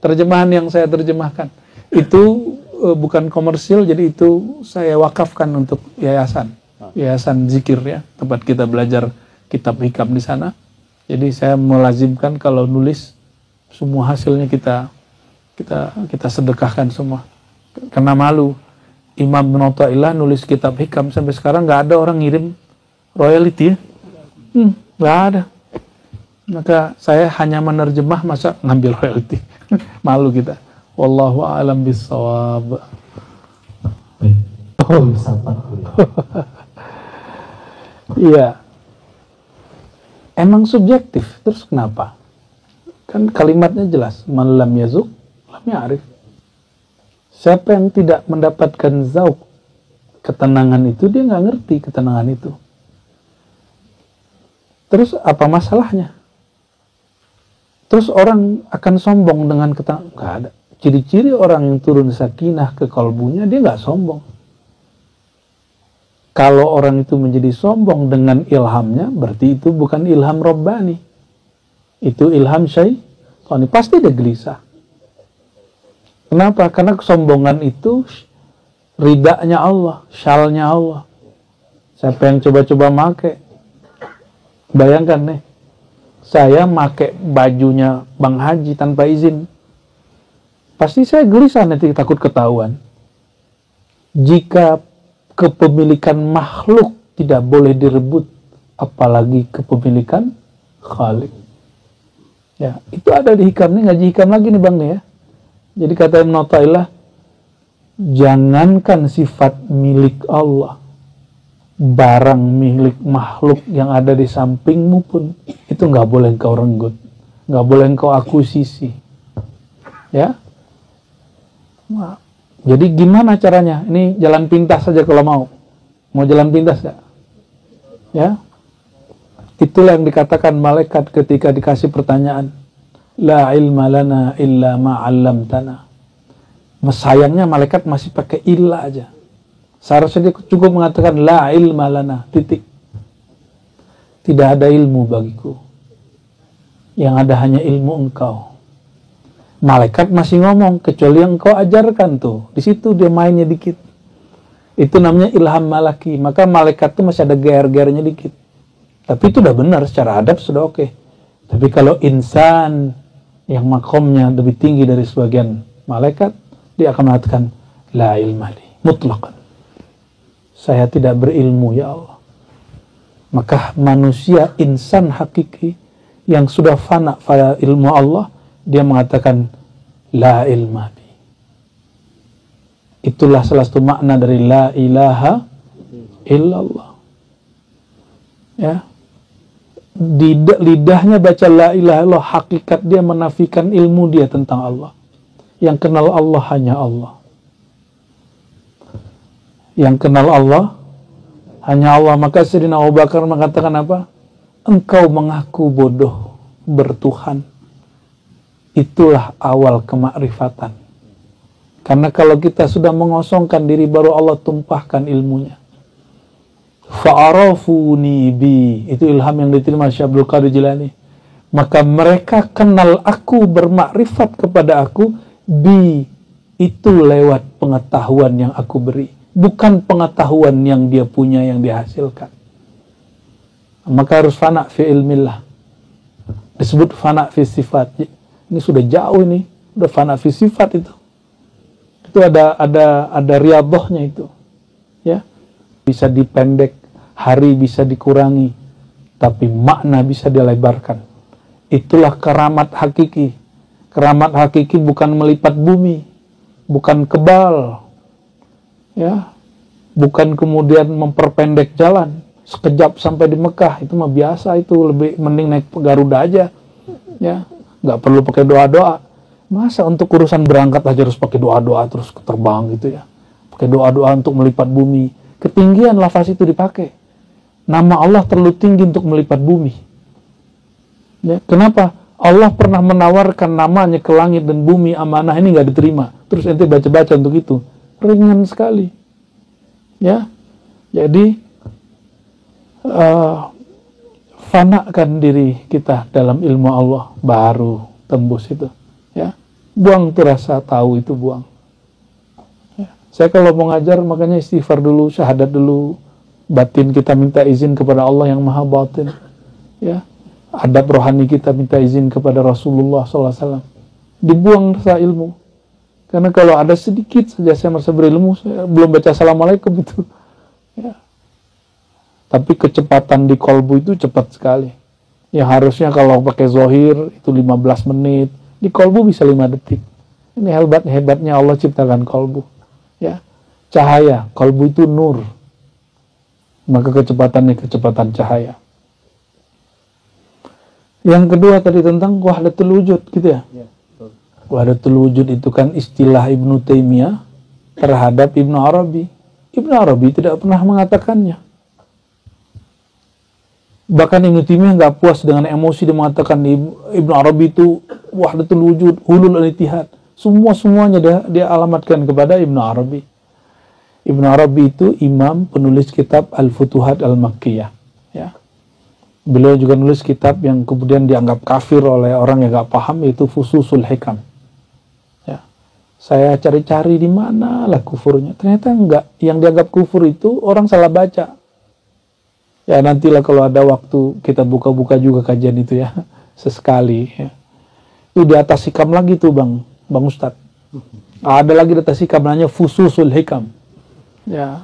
Terjemahan yang saya terjemahkan. Itu bukan komersil, jadi itu saya wakafkan untuk yayasan zikir ya, tempat kita belajar kitab hikam di sana. Jadi saya melazimkan kalau nulis semua hasilnya kita sedekahkan semua. Karena malu. Imam Ibn Athaillah nulis kitab hikam, sampai sekarang nggak ada orang ngirim royalty ya. Nggak ada. Maka saya hanya menerjemah, masa ngambil royalty. Malu kita. Wallahu a'lam bissawab. Iya. Emang subjektif. Terus kenapa? Kan kalimatnya jelas. Man lam yazuk lam ya'rif. Siapa yang tidak mendapatkan zauk, ketenangan itu, dia nggak ngerti ketenangan itu. Terus apa masalahnya? Terus orang akan sombong dengan ketenangan? Nggak ada. Ciri-ciri orang yang turun sakinah ke kalbunya, dia nggak sombong. Kalau orang itu menjadi sombong dengan ilhamnya, berarti itu bukan ilham Rabbani. Itu ilham syaitani. Pasti dia gelisah. Kenapa? Karena kesombongan itu ridanya Allah, syalnya Allah. Siapa yang coba-coba make? Bayangkan nih, saya make bajunya Bang Haji tanpa izin. Pasti saya gelisah, nanti takut ketahuan. Jika kepemilikan makhluk tidak boleh direbut, apalagi kepemilikan Khalik. Ya, itu ada di hikam nih, ngaji hikam lagi nih Bang nih ya. Jadi kata Ibn Athaillah, jangankan sifat milik Allah, barang milik makhluk yang ada di sampingmu pun, itu nggak boleh engkau renggut, nggak boleh engkau akuisisi. Ya. Nah, jadi gimana caranya? Ini jalan pintas saja kalau mau. Mau jalan pintas nggak? Ya. Itulah yang dikatakan malaikat ketika dikasih pertanyaan. La ilma lana illa ma'allamtana. Sayangnya malaikat masih pakai illa aja. Seharusnya dia cukup mengatakan la ilma lana, titik. Tidak ada ilmu bagiku. Yang ada hanya ilmu engkau. Malaikat masih ngomong, kecuali yang engkau ajarkan tuh. Di situ dia mainnya dikit. Itu namanya ilham malaki. Maka malaikat tuh masih ada ger-gernya dikit. Tapi itu udah benar, secara adab sudah oke. Tapi kalau insan yang makomnya lebih tinggi dari sebagian malaikat, dia akan mengatakan la ilma li mutlaqan. Saya tidak berilmu ya Allah. Maka manusia insan hakiki yang sudah fana pada ilmu Allah, dia mengatakan la ilma bi. Itulah salah satu makna dari la ilaha illallah. Ya. Di lidahnya baca la ilaha illallah, hakikat dia menafikan ilmu dia tentang Allah. Yang kenal Allah hanya Allah. Yang kenal Allah hanya Allah. Maka Sayyidina Abu Bakar mengatakan apa? Engkau mengaku bodoh bertuhan. Itulah awal kemakrifatan. Karena kalau kita sudah mengosongkan diri, baru Allah tumpahkan ilmunya. Fa'arafuni bi, itu ilham yang diterima Syekh Abdul Qadir Jilani. Maka mereka kenal aku, bermakrifat kepada aku, bi, itu lewat pengetahuan yang aku beri, bukan pengetahuan yang dia punya, yang dia hasilkan. Maka harus fana fi ilmillah. Disebut fana fi sifat. Ini sudah jauh ini, udah fana fi sifat itu. Itu ada riyadhahnya itu. Ya. Bisa dipendek, hari bisa dikurangi, tapi makna bisa dilebarkan. Itulah keramat hakiki. Keramat hakiki bukan melipat bumi, bukan kebal, ya, bukan kemudian memperpendek jalan sekejap sampai di Mekah. Itu mah biasa, itu lebih mending naik Garuda aja, ya, nggak perlu pakai doa-doa. Masa untuk urusan berangkat aja harus pakai doa-doa terus terbang gitu ya, pakai doa-doa untuk melipat bumi. Ketinggian lafaz itu dipakai. Nama Allah terlalu tinggi untuk melipat bumi. Ya, kenapa? Allah pernah menawarkan namanya ke langit dan bumi, amanah ini nggak diterima. Terus ente baca-baca untuk itu, ringan sekali. Ya, jadi fanakan diri kita dalam ilmu Allah, baru tembus itu. Ya, buang tuh rasa tahu itu, buang. Saya kalau mau ngajar, makanya istighfar dulu, syahadat dulu, batin kita minta izin kepada Allah yang maha batin. Ya, adab rohani kita minta izin kepada Rasulullah SAW. Dibuang rasa ilmu. Karena kalau ada sedikit saja saya merasa berilmu, saya belum baca assalamualaikum itu. Ya. Tapi kecepatan di kolbu itu cepat sekali. Ya harusnya kalau pakai zohir itu 15 menit, di kolbu bisa 5 detik. Ini hebatnya Allah ciptakan kolbu. Ya, cahaya, kolbu itu nur. Maka kecepatannya kecepatan cahaya. Yang kedua tadi tentang wahdatul wujud, gitu ya. Wahdatul wujud itu kan istilah Ibnu Taimiyah terhadap Ibnu Arabi. Ibnu Arabi tidak pernah mengatakannya. Bahkan Ibnu Taimiyah nggak puas dengan emosi dia mengatakan Ibnu Arabi itu wahdatul wujud, hulul al-ittihad. Semuanya dia alamatkan kepada Ibnu Arabi. Ibnu Arabi itu imam penulis kitab Al-Futuhat Al-Makkiyah. Ya. Beliau juga nulis kitab yang kemudian dianggap kafir oleh orang yang nggak paham, yaitu Fususul Hikam. Ya. Saya cari-cari di mana lah kufurnya. Ternyata enggak. Yang dianggap kufur itu orang salah baca. Ya nantilah kalau ada waktu kita buka-buka juga kajian itu ya. Sesekali. Ya. Itu di atas hikam lagi tuh Bang Ustadz. Ada lagi di atas hikam namanya Fususul Hikam. Ya,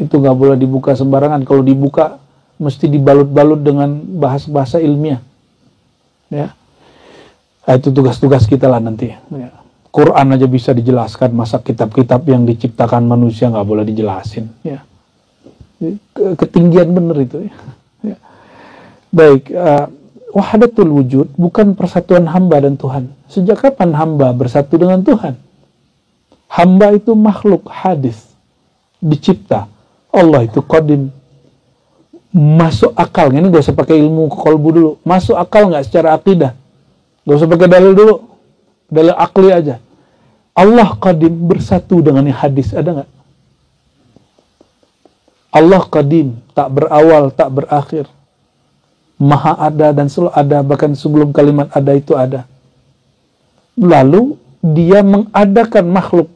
itu nggak boleh dibuka sembarangan. Kalau dibuka mesti dibalut-balut dengan bahasa ilmiah. Ya, nah, itu tugas-tugas kita lah nanti. Ya. Quran aja bisa dijelaskan, masa kitab-kitab yang diciptakan manusia nggak boleh dijelasin. Ya, ketinggian bener itu. Ya. Baik, wahdatul wujud bukan persatuan hamba dan Tuhan. Sejak kapan hamba bersatu dengan Tuhan? Hamba itu makhluk hadis. Dicipta. Allah itu qadim. Masuk akal. Ini gak usah pakai ilmu kolbu dulu. Masuk akal gak secara akidah? Gak usah pakai dalil dulu. Dalil akli aja. Allah qadim bersatu dengan yang hadis. Ada gak? Allah qadim. Tak berawal, tak berakhir. Maha ada dan selalu ada. Bahkan sebelum kalimat ada itu ada. Lalu dia mengadakan makhluk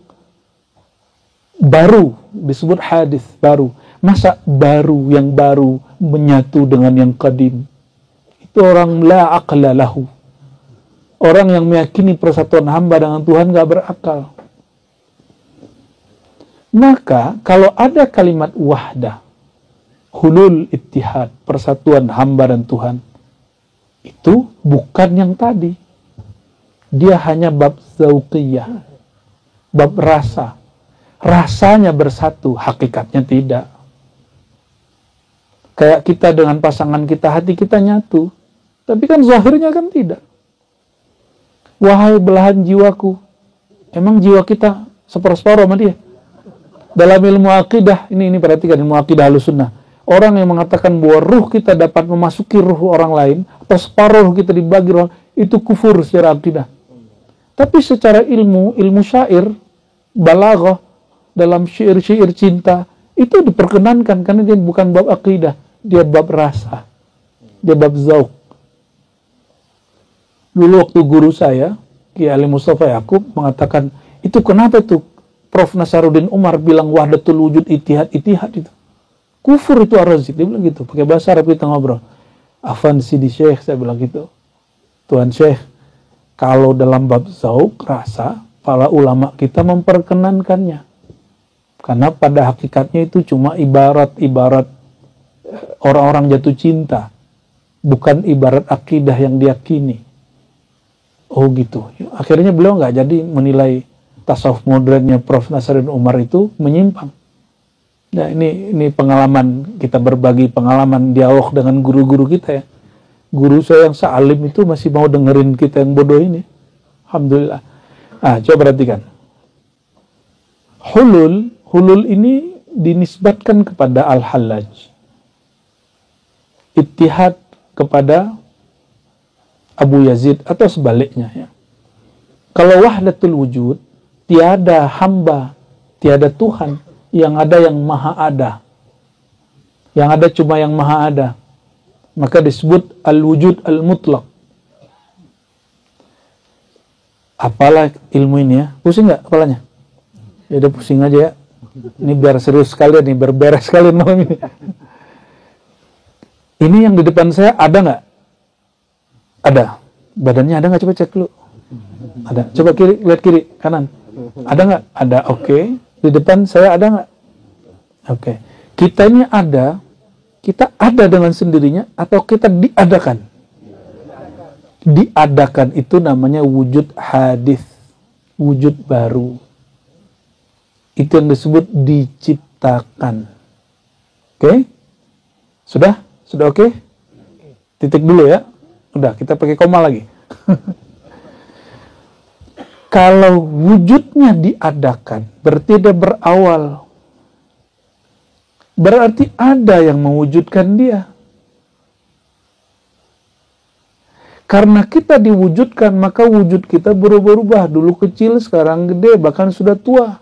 baru, disebut hadis baru. Masa baru yang baru menyatu dengan yang qadim? Itu orang la aqla lahu. Orang yang meyakini persatuan hamba dengan Tuhan gak berakal. Maka kalau ada kalimat wahdah, hulul ittihad, persatuan hamba dan Tuhan, itu bukan yang tadi. Dia hanya bab zauqiyah, bab rasa. Rasanya bersatu, hakikatnya tidak. Kayak kita dengan pasangan kita, hati kita nyatu. Tapi kan zahirnya kan tidak. Wahai belahan jiwaku, emang jiwa kita separuh-separuh sama dia? Dalam ilmu akidah, ini perhatikan ilmu akidah Ahlussunnah. Orang yang mengatakan bahwa ruh kita dapat memasuki ruh orang lain, atau separuh kita dibagi orang, itu kufur secara akidah. Tapi secara ilmu syair, balaghah, dalam syair-syair cinta itu diperkenankan karena dia bukan bab akidah, dia bab rasa, dia bab zauq. Dulu waktu guru saya Kiai Ali Mustafa Yaqub mengatakan, itu kenapa tuh Prof Nasaruddin Umar bilang wahdatul wujud ittihad itu kufur, itu Ar-Razi. Dia bilang gitu, pakai bahasa Arab kita ngobrol. Afan Sidi Syekh, saya bilang gitu, Tuan Syekh, kalau dalam bab zauq rasa para ulama kita memperkenankannya. Karena pada hakikatnya itu cuma ibarat orang-orang jatuh cinta. Bukan ibarat akidah yang diyakini. Oh gitu. Akhirnya beliau nggak jadi menilai tasawuf modernnya Prof. Nasaruddin Umar itu menyimpang. Nah ini pengalaman, kita berbagi pengalaman dialog dengan guru-guru kita ya. Guru saya yang sealim itu masih mau dengerin kita yang bodoh ini. Alhamdulillah. Coba perhatikan. Hulul ini dinisbatkan kepada Al-Hallaj. Ittihad kepada Abu Yazid atau sebaliknya ya. Kalau wahdatul wujud, tiada hamba, tiada Tuhan, yang ada yang maha ada. Yang ada cuma yang maha ada. Maka disebut al-wujud al-mutlaq. Apalah ilmu ini ya? Pusing nggak kepalanya? Ya udah pusing aja ya. Ini biar serius sekalian nih, berberes sekalian malam ini. Ini yang di depan saya ada nggak? Ada. Badannya ada nggak? Coba cek dulu. Ada. Coba kiri, lihat kiri, kanan. Ada nggak? Ada. Oke. Di depan saya ada nggak? Oke. Kita ini ada. Kita ada dengan sendirinya atau kita diadakan? Diadakan itu namanya wujud hadis, wujud baru. Itu yang disebut diciptakan. Oke? Sudah? Sudah oke? Titik dulu ya. Udah, kita pakai koma lagi. Kalau wujudnya diadakan, berarti dia berawal. Berarti ada yang mewujudkan dia. Karena kita diwujudkan, maka wujud kita berubah-ubah. Dulu kecil, sekarang gede, bahkan sudah tua.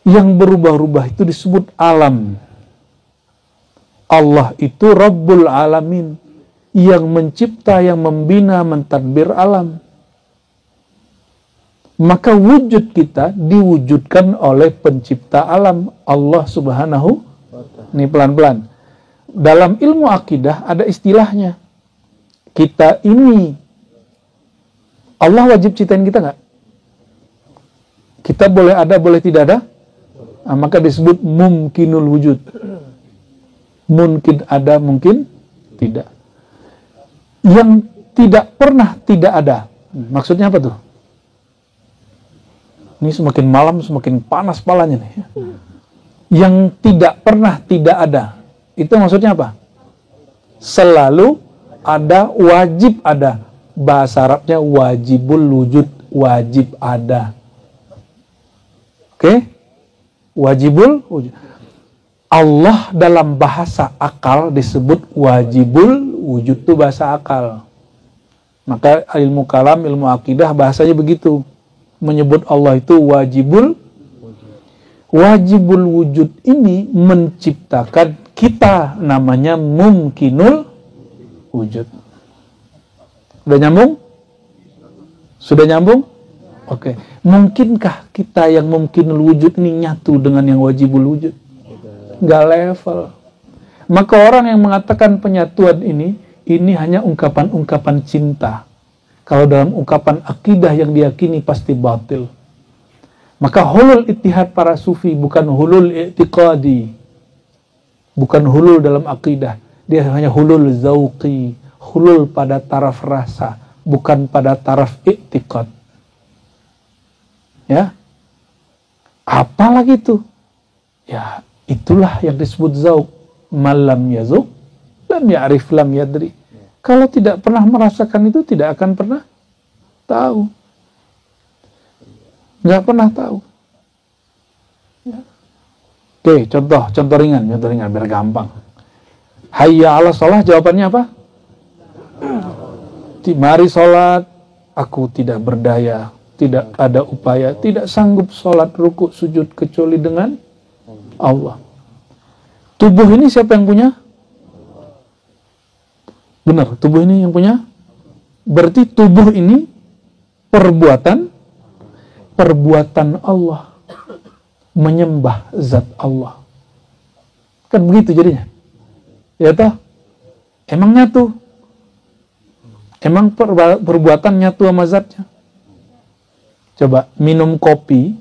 Yang berubah-ubah itu disebut alam. Allah itu Rabbul Alamin. Yang mencipta, yang membina, mentadbir alam. Maka wujud kita diwujudkan oleh pencipta alam, Allah Subhanahu. Ini pelan-pelan. Dalam ilmu akidah ada istilahnya. Kita ini, Allah wajib ciptain kita nggak? Kita boleh ada, boleh tidak ada? Nah, maka disebut mumkinul wujud. Mungkin ada, mungkin tidak. Yang tidak pernah tidak ada. Maksudnya apa tuh? Ini semakin malam semakin panas palanya nih. Yang tidak pernah tidak ada. Itu maksudnya apa? Selalu ada, wajib ada. Bahasa Arabnya wajibul wujud, wajib ada. Oke? Wajibul wujud. Allah dalam bahasa akal disebut wajibul wujud, itu bahasa akal. Maka ilmu kalam, ilmu akidah bahasanya begitu. Menyebut Allah itu wajibul wujud ini menciptakan kita, namanya mumkinul wujud. Sudah nyambung? Sudah nyambung? Oke. Mungkinkah kita yang mumkinul wujud ini nyatu dengan yang wajibul wujud? Nggak level. Maka orang yang mengatakan penyatuan ini hanya ungkapan-ungkapan cinta. Kalau dalam ungkapan akidah yang diyakini pasti batil. Maka hulul ittihad para sufi bukan hulul i'tiqadi. Bukan hulul dalam akidah. Dia hanya hulul zauqi. Hulul pada taraf rasa. Bukan pada taraf i'tiqad. Ya. Apalagi itu? Ya, itulah yang disebut zauq. Malam yazuk, lam ya'rif, lam yadri. Kalau tidak pernah merasakan itu, tidak akan pernah tahu. Nggak pernah tahu. Ya. Oke, contoh ringan, biar gampang. Hayya ala sholah, jawabannya apa? Mari sholat, aku tidak berdaya, tidak ada upaya, tidak sanggup sholat ruku sujud kecuali dengan Allah. Tubuh ini siapa yang punya? Benar, tubuh ini yang punya. Berarti tubuh ini perbuatan Allah, menyembah zat Allah. Kan begitu jadinya. Ya toh? Emang nyatu? Emang perbuatan nyatu sama zatnya? Coba minum kopi,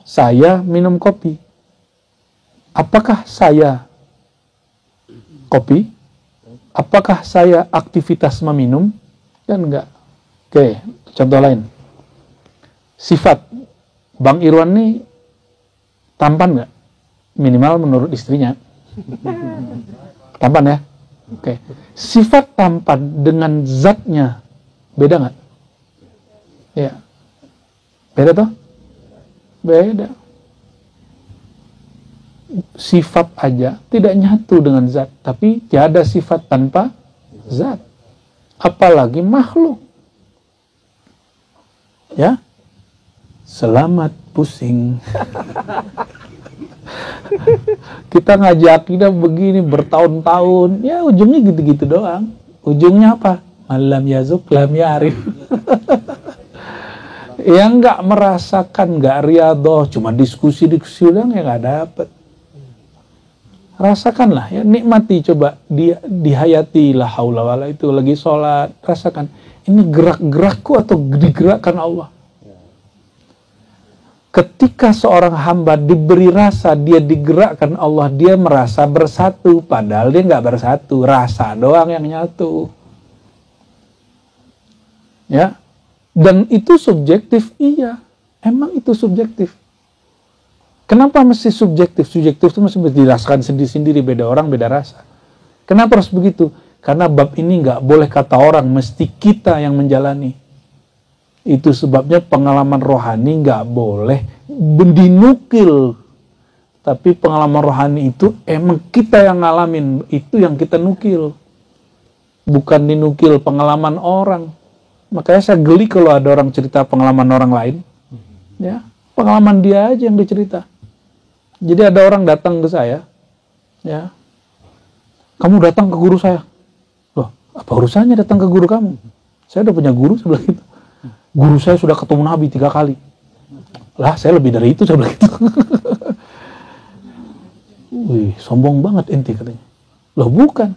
saya minum kopi. Apakah saya kopi? Apakah saya aktivitas meminum? Kan enggak. Oke, contoh lain. Sifat Bang Irwan nih tampan enggak? Minimal menurut istrinya. Tampan ya? Oke. Sifat tampan dengan zatnya beda enggak? Ya. Beda toh? Beda. Sifat aja tidak nyatu dengan zat, tapi tiada sifat tanpa zat, apalagi makhluk. Ya, selamat pusing. Kita ngajak kita begini bertahun-tahun, ya ujungnya gitu-gitu doang. Ujungnya apa? Malam yazuk lam ya'rif. Yang nggak merasakan, nggak riadoh, cuma diskusi doang, ya nggak dapet. Rasakanlah ya, nikmati, coba dihayati, la haula wala, itu lagi sholat, rasakan ini gerak-gerakku atau digerakkan Allah. Ketika seorang hamba diberi rasa dia digerakkan Allah, dia merasa bersatu, padahal dia nggak bersatu, rasa doang yang nyatu. Ya, dan itu subjektif, iya, emang itu subjektif. Kenapa mesti subjektif? Subjektif itu mesti dirasakan sendiri-sendiri, beda orang, beda rasa. Kenapa harus begitu? Karena bab ini nggak boleh kata orang, mesti kita yang menjalani. Itu sebabnya pengalaman rohani nggak boleh dinukil. Tapi pengalaman rohani itu emang kita yang ngalamin, itu yang kita nukil. Bukan dinukil pengalaman orang. Makanya saya geli kalau ada orang cerita pengalaman orang lain. Ya, pengalaman dia aja yang dicerita. Jadi ada orang datang ke saya, ya, kamu datang ke guru saya. Loh, apa urusannya datang ke guru kamu? Saya udah punya guru, sebelah itu. Guru saya sudah ketemu Nabi 3 kali. Lah, saya lebih dari itu, sebelah itu. Wih, sombong banget ente, katanya. Loh, bukan.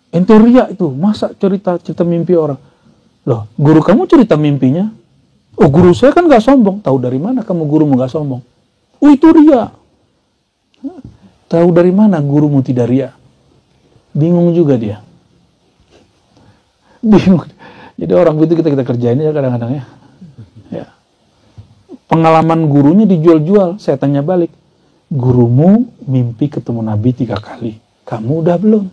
Ente ria itu, masa cerita mimpi orang? Loh, guru kamu cerita mimpinya? Oh, guru saya kan gak sombong. Tahu dari mana kamu gurumu gak sombong? Oh, itu ria. Tahu dari mana gurumu tidak ria? Bingung juga dia. Bingung. Jadi orang begitu kita kerjain ya kadang-kadang ya. Ya. Pengalaman gurunya dijual-jual. Saya tanya balik. Gurumu mimpi ketemu Nabi 3 kali. Kamu udah belum?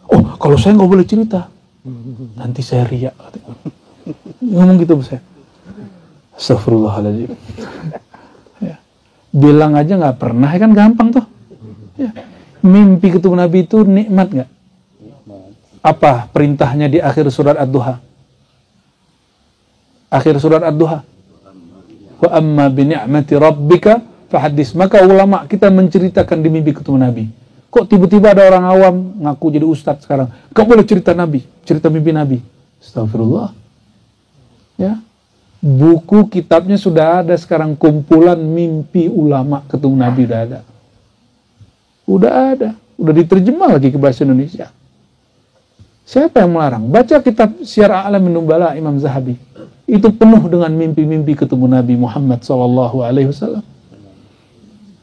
Oh, kalau saya nggak boleh cerita. Nanti saya ria. Ngomong gitu saya. Astagfirullahaladzim. Ya. Bilang aja nggak pernah, kan gampang tuh. Ya. Mimpi ketemu Nabi itu nikmat nggak? Apa perintahnya di akhir surat Ad-Duha? Akhir surat Ad-Duha. Wa amma bi ni'mati rabbika fahaddits. Maka ulama kita menceritakan di mimpi ketemu Nabi. Kok tiba-tiba ada orang awam ngaku jadi ustadz sekarang? Kok boleh cerita Nabi, cerita mimpi Nabi? Astagfirullah. Ya. Buku kitabnya sudah ada sekarang, kumpulan mimpi ulama ketemu Nabi udah ada. Udah diterjemah lagi ke bahasa Indonesia. Siapa yang melarang? Baca kitab Syiar A'lamin Nubala Imam Zahabi. Itu penuh dengan mimpi-mimpi ketemu Nabi Muhammad SAW.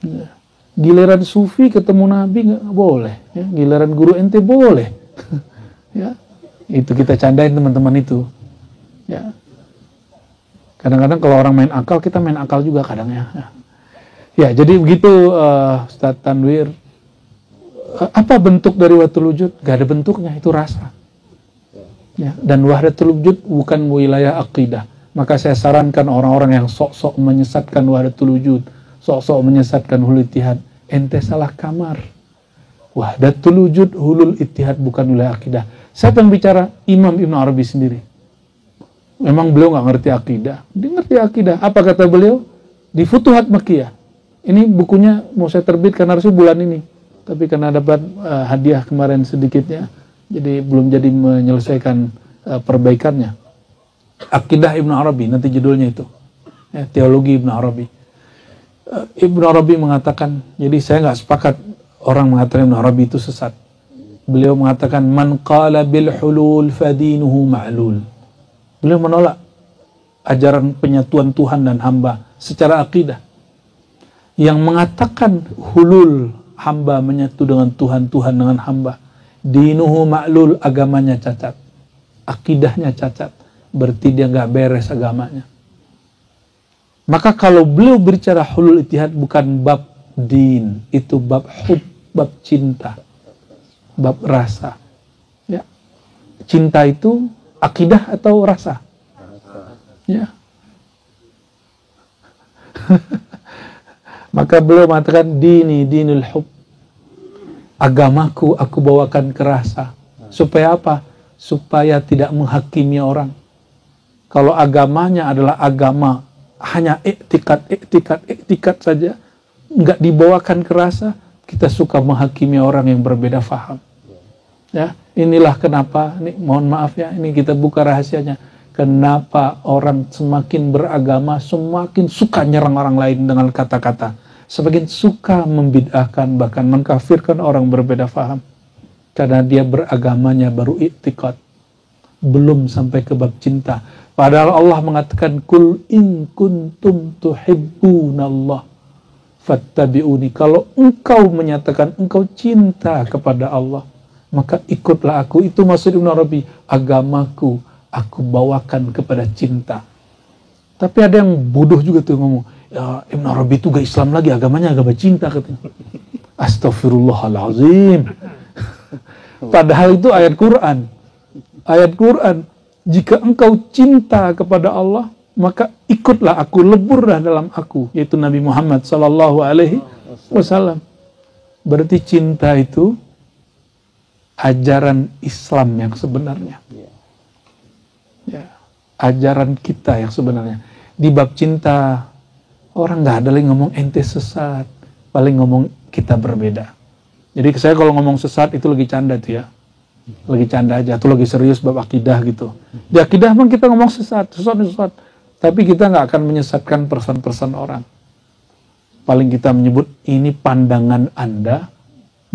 Ya. Giliran sufi ketemu Nabi nggak boleh. Ya. Giliran guru ente boleh. Ya. Itu kita candain teman-teman itu. Ya. Kadang-kadang kalau orang main akal, kita main akal juga kadang ya. Ya, jadi begitu Ustaz Tanwir. Apa bentuk dari wahdatul wujud? Gak ada bentuknya, itu rasa. Ya, dan wahdatul wujud bukan wilayah akidah. Maka saya sarankan orang-orang yang sok-sok menyesatkan wahdatul wujud, sok-sok menyesatkan hulul ittihad, ente salah kamar. Wahdatul wujud, hulul ittihad bukan wilayah akidah. Siapa yang bicara? Imam Ibn Arabi sendiri. Memang beliau nggak ngerti akidah. Dia ngerti akidah. Apa kata beliau? Di Futuhat Makkiyah. Ini bukunya mau saya terbitkan harusnya bulan ini. Tapi karena dapat hadiah kemarin sedikitnya, jadi belum jadi menyelesaikan perbaikannya. Akidah Ibn Arabi, nanti judulnya itu. Ya, teologi Ibn Arabi. Ibn Arabi mengatakan, jadi saya nggak sepakat orang mengatakan Ibn Arabi itu sesat. Beliau mengatakan, man qala bil hulul fadinuhu ma'lul. Beliau menolak ajaran penyatuan Tuhan dan hamba secara akidah. Yang mengatakan hulul, hamba menyatu dengan Tuhan, Tuhan dengan hamba, dinuhu ma'lul, agamanya cacat, akidahnya cacat, berarti dia nggak beres agamanya. Maka kalau beliau berbicara hulul ittihad bukan bab din, itu bab hub, bab cinta, bab rasa. Ya. Cinta itu akidah atau rasa? Ya. Maka beliau mengatakan dinul hub. Agamaku aku bawakan ke rasa. Supaya apa? Supaya tidak menghakimi orang. Kalau agamanya adalah agama hanya iktikad saja, nggak dibawakan ke rasa, kita suka menghakimi orang yang berbeda faham. Ya, inilah kenapa, ini mohon maaf ya, ini kita buka rahasianya. Kenapa orang semakin beragama semakin suka nyerang orang lain dengan kata-kata. Sebagian suka membid'ahkan, bahkan mengkafirkan orang berbeda faham. Karena dia beragamanya baru i'tiqad. Belum sampai ke bab cinta. Padahal Allah mengatakan, Kul in kuntum tuhibbunallah fattabi'uni. Kalau engkau menyatakan engkau cinta kepada Allah, maka ikutlah aku. Itu maksud Ibn Arabi, agamaku aku bawakan kepada cinta. Tapi ada yang bodoh juga tuh ngomong, ya Ibn Arabi itu gak Islam lagi, agamanya agama cinta katanya. Astaghfirullahalazim. Padahal itu ayat Quran. Ayat Quran, jika engkau cinta kepada Allah, maka ikutlah aku, leburlah dalam aku, yaitu Nabi Muhammad sallallahu alaihi wasallam. Berarti cinta itu ajaran Islam yang sebenarnya. Ya, ajaran kita yang sebenarnya. Di bab cinta, orang nggak ada lagi ngomong ente sesat, paling ngomong kita berbeda. Jadi saya kalau ngomong sesat itu lagi canda tuh ya. Lagi canda aja, atau lagi serius bab akidah gitu. Di akidah memang kita ngomong sesat. Tapi kita nggak akan menyesatkan person-person orang. Paling kita menyebut ini pandangan Anda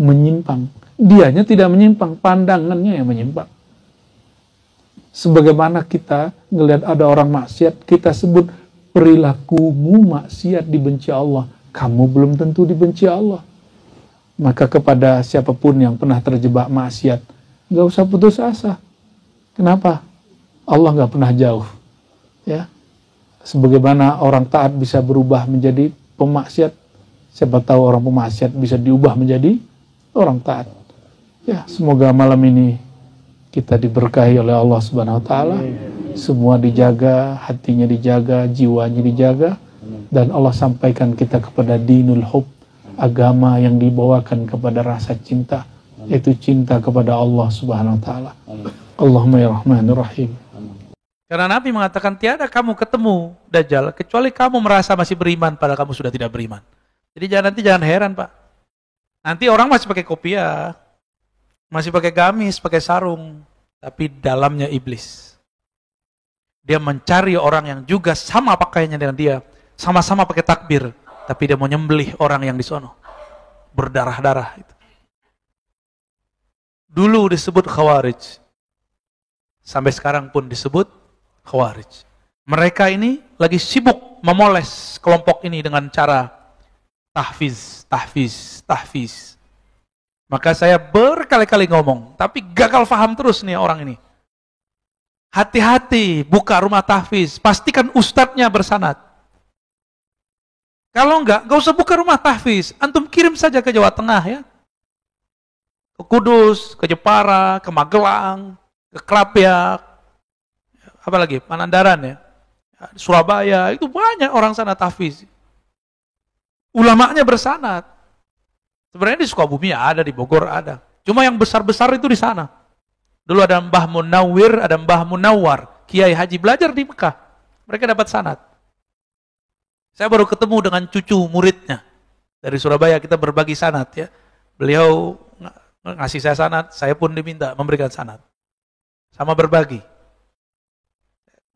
menyimpang. Dianya tidak menyimpang, pandangannya yang menyimpang. Sebagaimana kita ngelihat ada orang maksiat, kita sebut perilakumu maksiat dibenci Allah. Kamu belum tentu dibenci Allah. Maka kepada siapapun yang pernah terjebak maksiat, nggak usah putus asa. Kenapa? Allah nggak pernah jauh. Ya, sebagaimana orang taat bisa berubah menjadi pemaksiat, siapa tahu orang pemaksiat bisa diubah menjadi orang taat. Ya, semoga malam ini kita diberkahi oleh Allah Subhanahu wa taala. Semua dijaga, hatinya dijaga, jiwanya dijaga, dan Allah sampaikan kita kepada dinul hub, agama yang dibawakan kepada rasa cinta, yaitu cinta kepada Allah Subhanahu wa taala. Allahumma ya Rahmanir Rahim. Karena Nabi mengatakan tiada kamu ketemu Dajjal kecuali kamu merasa masih beriman padahal kamu sudah tidak beriman. Jadi jangan heran, Pak. Nanti orang masih pakai kopiah, masih pakai gamis, pakai sarung, tapi dalamnya iblis. Dia mencari orang yang juga sama pakaiannya dengan dia, sama-sama pakai takbir, tapi dia mau nyembelih orang yang di sono, berdarah-darah. Dulu disebut Khawarij, sampai sekarang pun disebut Khawarij. Mereka ini lagi sibuk memoles kelompok ini dengan cara tahfiz. Maka saya berkali-kali ngomong, tapi gagal paham terus nih orang ini. Hati-hati buka rumah tahfiz, pastikan ustadznya bersanad. Kalau enggak usah buka rumah tahfiz, antum kirim saja ke Jawa Tengah ya. Ke Kudus, ke Jepara, ke Magelang, ke Krapyak, apa lagi, Pangandaran ya, Surabaya, itu banyak orang sana tahfiz. Ulamanya bersanad. Sebenarnya di Sukabumi ada, di Bogor ada. Cuma yang besar-besar itu di sana. Dulu ada Mbah Munawwir, ada Mbah Munawwar, Kiai Haji belajar di Mekah. Mereka dapat sanad. Saya baru ketemu dengan cucu muridnya dari Surabaya, kita berbagi sanad ya. Beliau ngasih saya sanad, saya pun diminta memberikan sanad. Sama berbagi.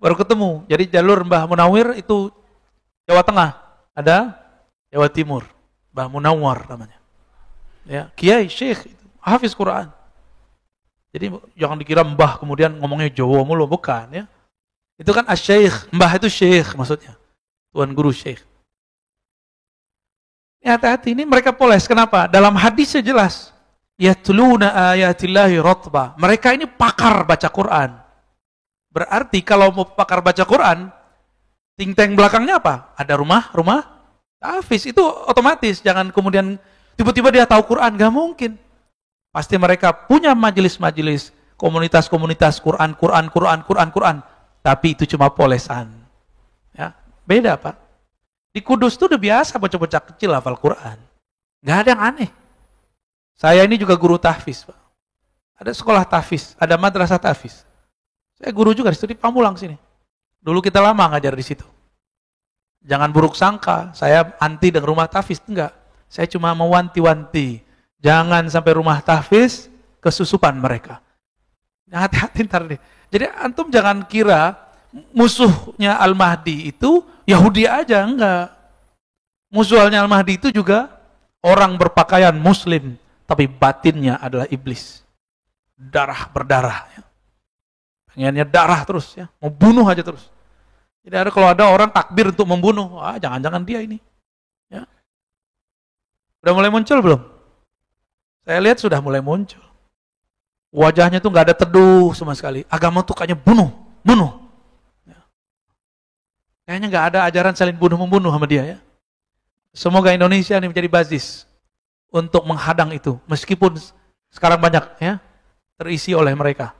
Baru ketemu. Jadi jalur Mbah Munawwir itu Jawa Tengah, ada Jawa Timur, Mbah Munawwar namanya. Ya, Kiai, Syekh, hafiz Quran. Jadi jangan dikira mbah kemudian ngomongnya Jawa mulu, bukan ya. Itu kan asy-syekh, mbah itu syekh maksudnya. Tuan guru syekh. Ya, hati-hati, ini mereka poles. Kenapa? Dalam hadisnya jelas. Yatluna ayatillahi ratba. Mereka ini pakar baca Quran. Berarti kalau mau pakar baca Quran, ting-teng belakangnya apa? Ada rumah tahfiz. Itu otomatis. Jangan kemudian tiba-tiba dia tahu Quran, gak mungkin. Pasti mereka punya majelis-majelis, komunitas-komunitas Quran. Tapi itu cuma polesan. Ya, beda Pak. Di Kudus tuh udah biasa bocah-bocah kecil hafal Quran. Gak ada yang aneh. Saya ini juga guru tahfiz, Pak. Ada sekolah tahfiz, ada madrasah tahfiz. Saya guru juga di situ, di Pamulang sini. Dulu kita lama ngajar di situ. Jangan buruk sangka, saya anti dengan rumah tahfiz, enggak. Saya cuma mewanti-wanti. Jangan sampai rumah tahfiz kesusupan mereka. Hati-hati ntar deh. Jadi antum jangan kira musuhnya Al-Mahdi itu Yahudi aja, enggak. Musuhnya Al-Mahdi itu juga orang berpakaian muslim, tapi batinnya adalah iblis. Darah berdarah. Ya. Pengennya darah terus, ya. Mau bunuh aja terus. Jadi kalau ada orang takbir untuk membunuh, jangan-jangan dia ini. Ya. Udah mulai muncul belum? Saya lihat sudah mulai muncul. Wajahnya tuh nggak ada teduh sama sekali. Agama tuh kayaknya bunuh. Ya. Kayaknya nggak ada ajaran saling bunuh-membunuh sama dia, ya. Semoga Indonesia ini menjadi basis untuk menghadang itu, meskipun sekarang banyak, ya, terisi oleh mereka.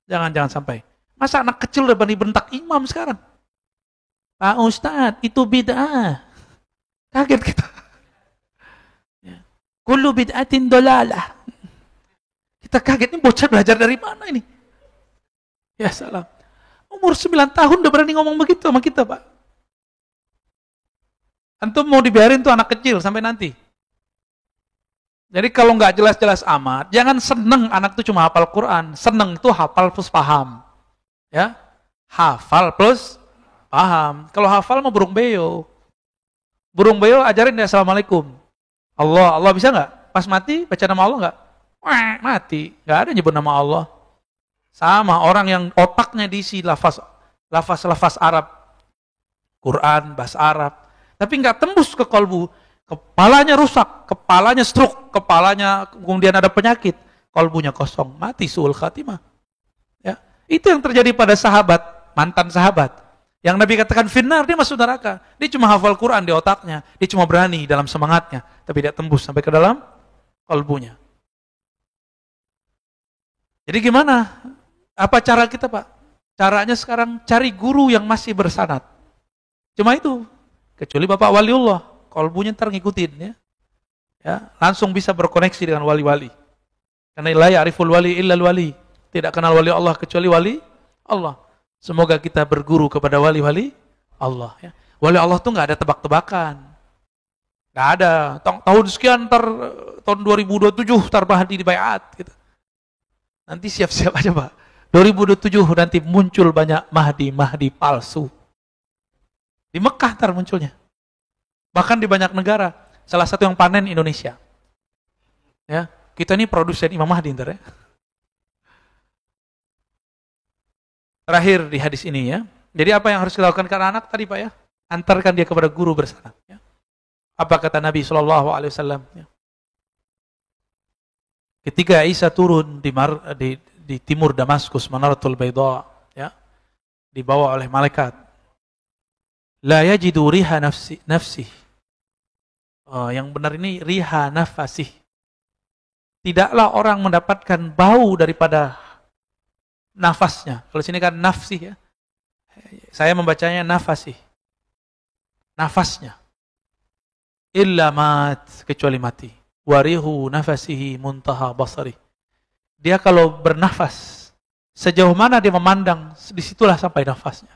Jangan sampai. Masa anak kecil udah berani bentak imam sekarang? Pak Ustadz, itu bid'ah. Kaget kita. Ya. Kullu bid'atin dolalah. Kita kaget, ini bocah belajar dari mana ini? Ya salam. Umur 9 tahun udah berani ngomong begitu sama kita, Pak. Antum mau dibiarin tuh anak kecil sampai nanti. Jadi kalau nggak jelas-jelas amat, jangan seneng anak tuh cuma hafal Quran. Seneng tuh hafal plus paham. Ya, hafal plus paham. Kalau hafal mau burung beo. Burung beo ajarin dia assalamualaikum. Allah bisa nggak? Pas mati baca nama Allah nggak? Mati. Nggak ada nyebut nama Allah. Sama orang yang otaknya diisi lafaz Arab, Quran, bahasa Arab. Tapi nggak tembus ke kolbu, kepalanya rusak, kepalanya stroke, kepalanya kemudian ada penyakit, kolbunya kosong, mati suul khatimah. Ya, itu yang terjadi pada sahabat, mantan sahabat, yang Nabi katakan finnar, dia masuk neraka. Dia cuma hafal Quran di otaknya, dia cuma berani dalam semangatnya, tapi tidak tembus sampai ke dalam kolbunya. Jadi gimana? Apa cara kita, Pak? Caranya sekarang cari guru yang masih bersanad. Cuma itu. Kecuali Bapak waliullah, kolbunya ntar ngikutin, ya, langsung bisa berkoneksi dengan wali-wali. Karena la ya'riful wali illa wali, tidak kenal wali Allah kecuali wali Allah. Semoga kita berguru kepada wali-wali Allah. Ya. Wali Allah tuh nggak ada tebak-tebakan, nggak ada. Tahun sekian tahun 2027 Mahdi dibaiat. Gitu. Nanti siap-siap aja, Pak. 2027 nanti muncul banyak Mahdi palsu. Di Mekah ntar munculnya. Bahkan di banyak negara. Salah satu yang panen Indonesia. Ya, kita ini produsen Imam Mahdi ntar, ya. Terakhir di hadis ini, ya. Jadi apa yang harus kita lakukan karena anak tadi, Pak, ya? Antarkan dia kepada guru bersanad. Ya. Apa kata Nabi SAW? Ya. Ketika Isa turun di timur Damaskus, Manaratul Baydha, ya, dibawa oleh malaikat. La yajidu riha nafsih. Yang benar ini riha nafasih. Tidaklah orang mendapatkan bau daripada nafasnya. Kalau sini kan nafsih, ya. Saya membacanya nafasih. Nafasnya. Illa mat, kecuali mati. Warihu nafasihi muntaha basari. Dia kalau bernafas, sejauh mana dia memandang, disitulah sampai nafasnya.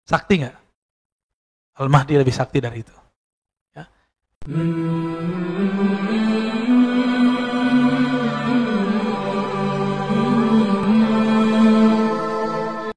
Sakti nggak? Al-Mahdi lebih sakti dari itu. Ya.